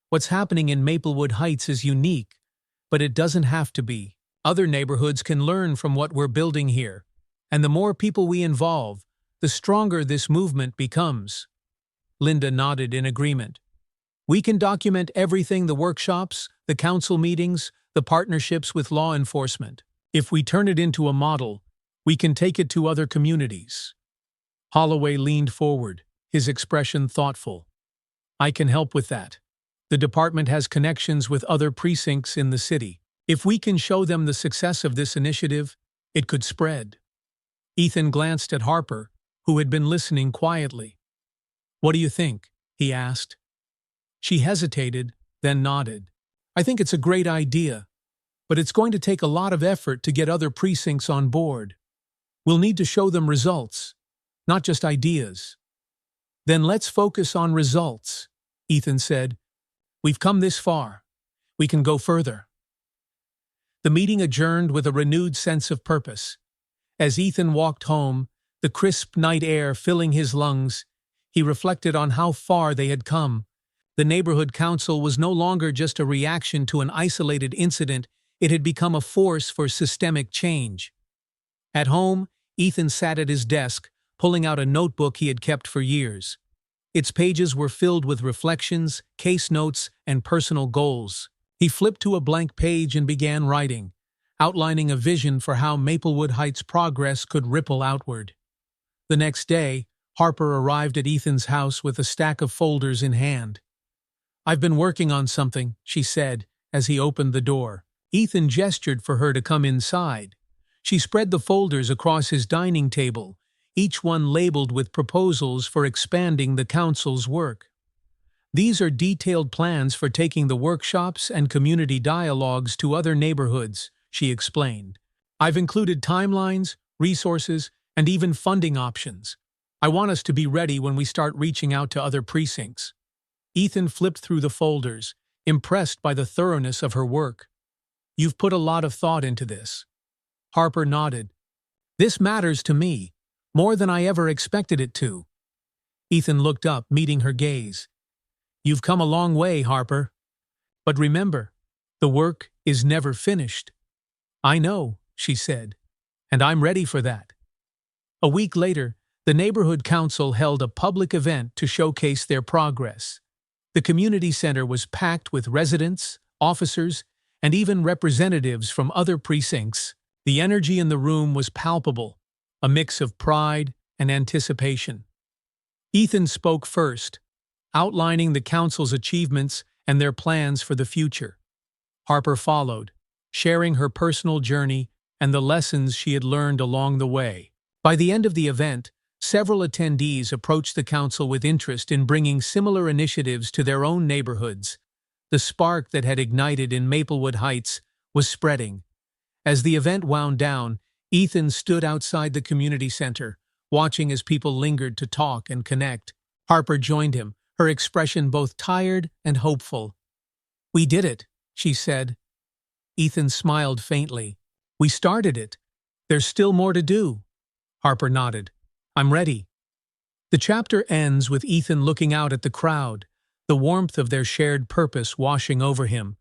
"What's happening in Maplewood Heights is unique, but it doesn't have to be. Other neighborhoods can learn from what we're building here, and the more people we involve, the stronger this movement becomes." Linda nodded in agreement. "We can document everything: the workshops, the council meetings, the partnerships with law enforcement. If we turn it into a model, we can take it to other communities. Holloway leaned forward, his expression thoughtful. I can help with that. The department has connections with other precincts in the city. If we can show them the success of this initiative, it could spread. Ethan glanced at Harper, who had been listening quietly. What do you think? He asked. She hesitated, then nodded. I think it's a great idea, but it's going to take a lot of effort to get other precincts on board. We'll need to show them results, not just ideas. Then let's focus on results, Ethan said. We've come this far. We can go further. The meeting adjourned with a renewed sense of purpose. As Ethan walked home, the crisp night air filling his lungs, he reflected on how far they had come. The neighborhood council was no longer just a reaction to an isolated incident, it had become a force for systemic change. At home, Ethan sat at his desk, pulling out a notebook he had kept for years. Its pages were filled with reflections, case notes, and personal goals. He flipped to a blank page and began writing, outlining a vision for how Maplewood Heights' progress could ripple outward. The next day, Harper arrived at Ethan's house with a stack of folders in hand. I've been working on something, she said, as he opened the door. Ethan gestured for her to come inside. She spread the folders across his dining table, each one labeled with proposals for expanding the council's work. These are detailed plans for taking the workshops and community dialogues to other neighborhoods, she explained. I've included timelines, resources, and even funding options. I want us to be ready when we start reaching out to other precincts. Ethan flipped through the folders, impressed by the thoroughness of her work. You've put a lot of thought into this. Harper nodded. This matters to me, more than I ever expected it to. Ethan looked up, meeting her gaze. You've come a long way, Harper. But remember, the work is never finished. I know, she said, and I'm ready for that. A week later, the neighborhood council held a public event to showcase their progress. The community center was packed with residents, officers, and even representatives from other precincts. The energy in the room was palpable, a mix of pride and anticipation. Ethan spoke first, outlining the council's achievements and their plans for the future. Harper followed, sharing her personal journey and the lessons she had learned along the way. By the end of the event, several attendees approached the council with interest in bringing similar initiatives to their own neighborhoods. The spark that had ignited in Maplewood Heights was spreading. As the event wound down, Ethan stood outside the community center, watching as people lingered to talk and connect. Harper joined him, her expression both tired and hopeful. We did it, she said. Ethan smiled faintly. We started it. There's still more to do. Harper nodded. I'm ready. The chapter ends with Ethan looking out at the crowd, the warmth of their shared purpose washing over him.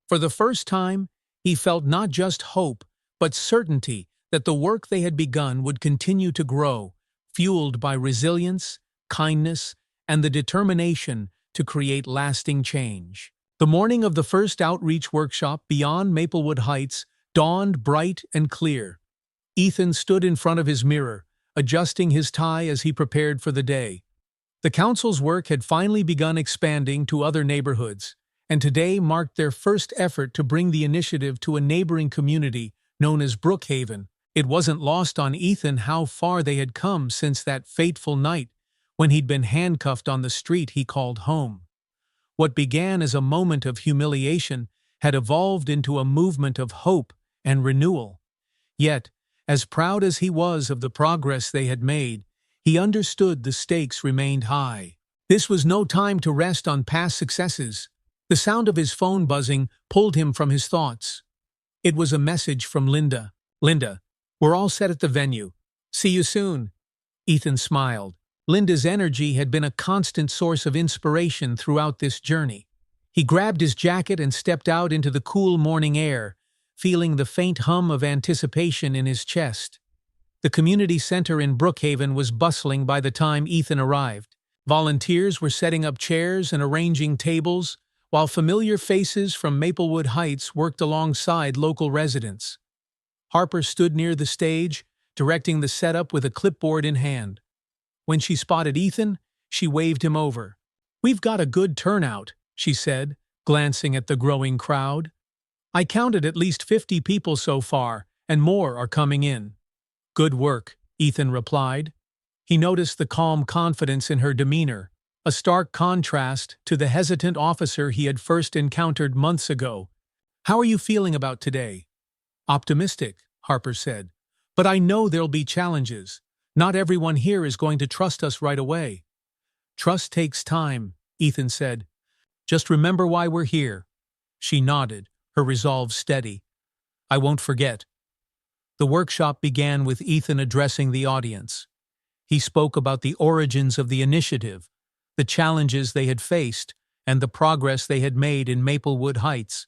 For the first time, he felt not just hope, but certainty that the work they had begun would continue to grow, fueled by resilience, kindness, and the determination to create lasting change. The morning of the first outreach workshop beyond Maplewood Heights dawned bright and clear. Ethan stood in front of his mirror, adjusting his tie as he prepared for the day. The council's work had finally begun expanding to other neighborhoods, and today marked their first effort to bring the initiative to a neighboring community known as Brookhaven. It wasn't lost on Ethan how far they had come since that fateful night when he'd been handcuffed on the street he called home. What began as a moment of humiliation had evolved into a movement of hope and renewal. Yet, as proud as he was of the progress they had made, he understood the stakes remained high. This was no time to rest on past successes. The sound of his phone buzzing pulled him from his thoughts. It was a message from Linda. Linda, we're all set at the venue. See you soon. Ethan smiled. Linda's energy had been a constant source of inspiration throughout this journey. He grabbed his jacket and stepped out into the cool morning air, feeling the faint hum of anticipation in his chest. The community center in Brookhaven was bustling by the time Ethan arrived. Volunteers were setting up chairs and arranging tables, while familiar faces from Maplewood Heights worked alongside local residents. Harper stood near the stage, directing the setup with a clipboard in hand. When she spotted Ethan, she waved him over. "We've got a good turnout," she said, glancing at the growing crowd. "I counted at least 50 people so far, and more are coming in." "Good work," Ethan replied. He noticed the calm confidence in her demeanor, a stark contrast to the hesitant officer he had first encountered months ago. "How are you feeling about today?" "Optimistic," Harper said. "But I know there'll be challenges. Not everyone here is going to trust us right away." "Trust takes time," Ethan said. "Just remember why we're here." She nodded, her resolve steady. "I won't forget." The workshop began with Ethan addressing the audience. He spoke about the origins of the initiative, the challenges they had faced, and the progress they had made in Maplewood Heights.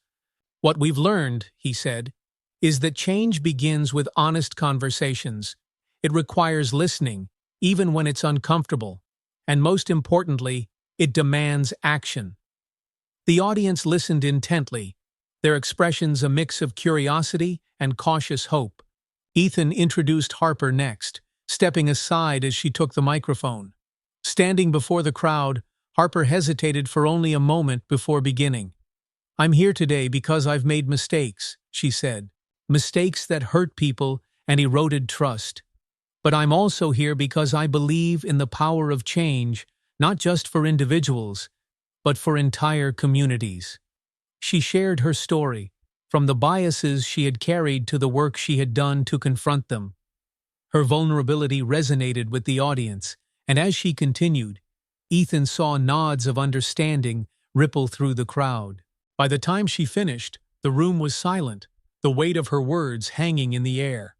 "What we've learned," he said, "is that change begins with honest conversations. It requires listening, even when it's uncomfortable. And most importantly, it demands action." The audience listened intently, their expressions a mix of curiosity and cautious hope. Ethan introduced Harper next, stepping aside as she took the microphone. Standing before the crowd, Harper hesitated for only a moment before beginning. "I'm here today because I've made mistakes," she said. "Mistakes that hurt people and eroded trust. But I'm also here because I believe in the power of change, not just for individuals, but for entire communities." She shared her story, from the biases she had carried to the work she had done to confront them. Her vulnerability resonated with the audience, and as she continued, Ethan saw nods of understanding ripple through the crowd. By the time she finished, the room was silent, the weight of her words hanging in the air.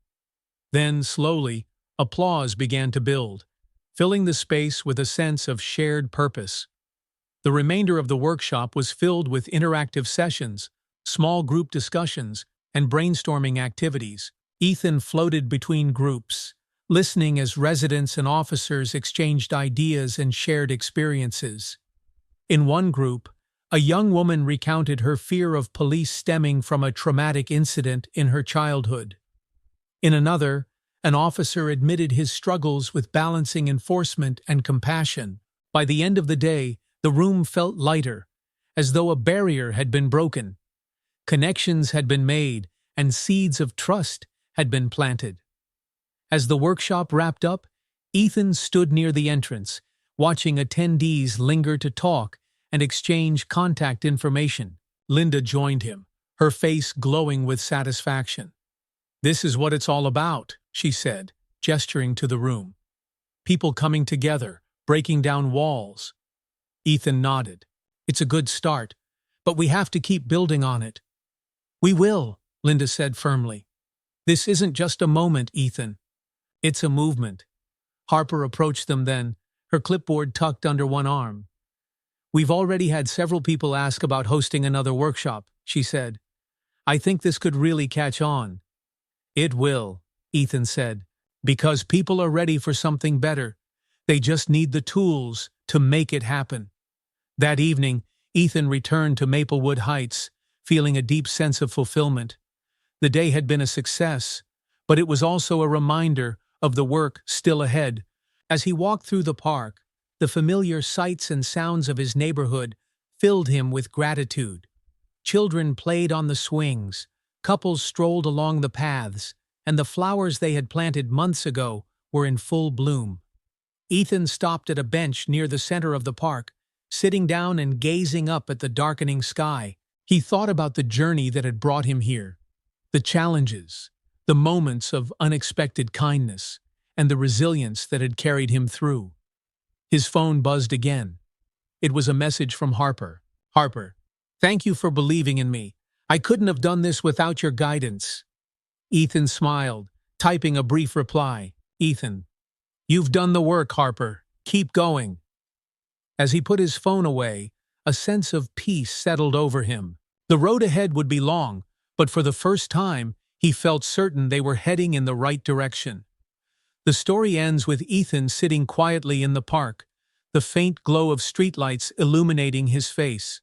Then, slowly, applause began to build, filling the space with a sense of shared purpose. The remainder of the workshop was filled with interactive sessions, small group discussions, and brainstorming activities. Ethan floated between groups, listening as residents and officers exchanged ideas and shared experiences. In one group, a young woman recounted her fear of police stemming from a traumatic incident in her childhood. In another, an officer admitted his struggles with balancing enforcement and compassion. By the end of the day, the room felt lighter, as though a barrier had been broken. Connections had been made, and seeds of trust had been planted. As the workshop wrapped up, Ethan stood near the entrance, watching attendees linger to talk and exchange contact information. Linda joined him, her face glowing with satisfaction. "This is what it's all about," she said, gesturing to the room. "People coming together, breaking down walls." Ethan nodded. "It's a good start, but we have to keep building on it." "We will," Linda said firmly. "This isn't just a moment, Ethan. It's a movement." Harper approached them then, her clipboard tucked under one arm. "We've already had several people ask about hosting another workshop," she said. "I think this could really catch on." "It will," Ethan said, "because people are ready for something better. They just need the tools to make it happen." That evening, Ethan returned to Maplewood Heights, feeling a deep sense of fulfillment. The day had been a success, but it was also a reminder of the work still ahead. As he walked through the park, the familiar sights and sounds of his neighborhood filled him with gratitude. Children played on the swings, couples strolled along the paths, and the flowers they had planted months ago were in full bloom. Ethan stopped at a bench near the center of the park, sitting down and gazing up at the darkening sky. He thought about the journey that had brought him here, the challenges, the moments of unexpected kindness, and the resilience that had carried him through. His phone buzzed again. It was a message from Harper. "Harper, thank you for believing in me. I couldn't have done this without your guidance." Ethan smiled, typing a brief reply. "Ethan, you've done the work, Harper. Keep going." As he put his phone away, a sense of peace settled over him. The road ahead would be long, but for the first time, he felt certain they were heading in the right direction. The story ends with Ethan sitting quietly in the park, the faint glow of streetlights illuminating his face.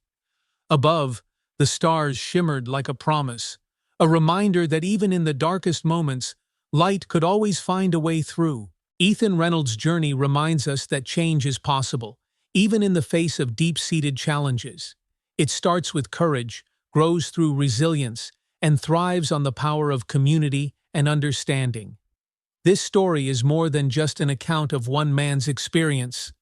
Above, the stars shimmered like a promise, A reminder that even in the darkest moments, light could always find a way through. Ethan Reynolds' journey reminds us that change is possible, even in the face of deep-seated challenges. It starts with courage, grows through resilience, and thrives on the power of community and understanding. This story is more than just an account of one man's experience.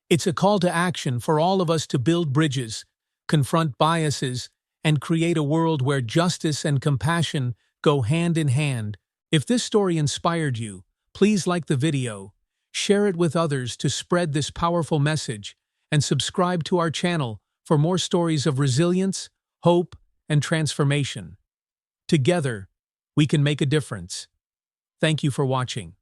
It's a call to action for all of us to build bridges, confront biases, and create a world where justice and compassion go hand in hand. If this story inspired you, please like the video, share it with others to spread this powerful message, and subscribe to our channel for more stories of resilience, hope, and transformation. Together, we can make a difference. Thank you for watching.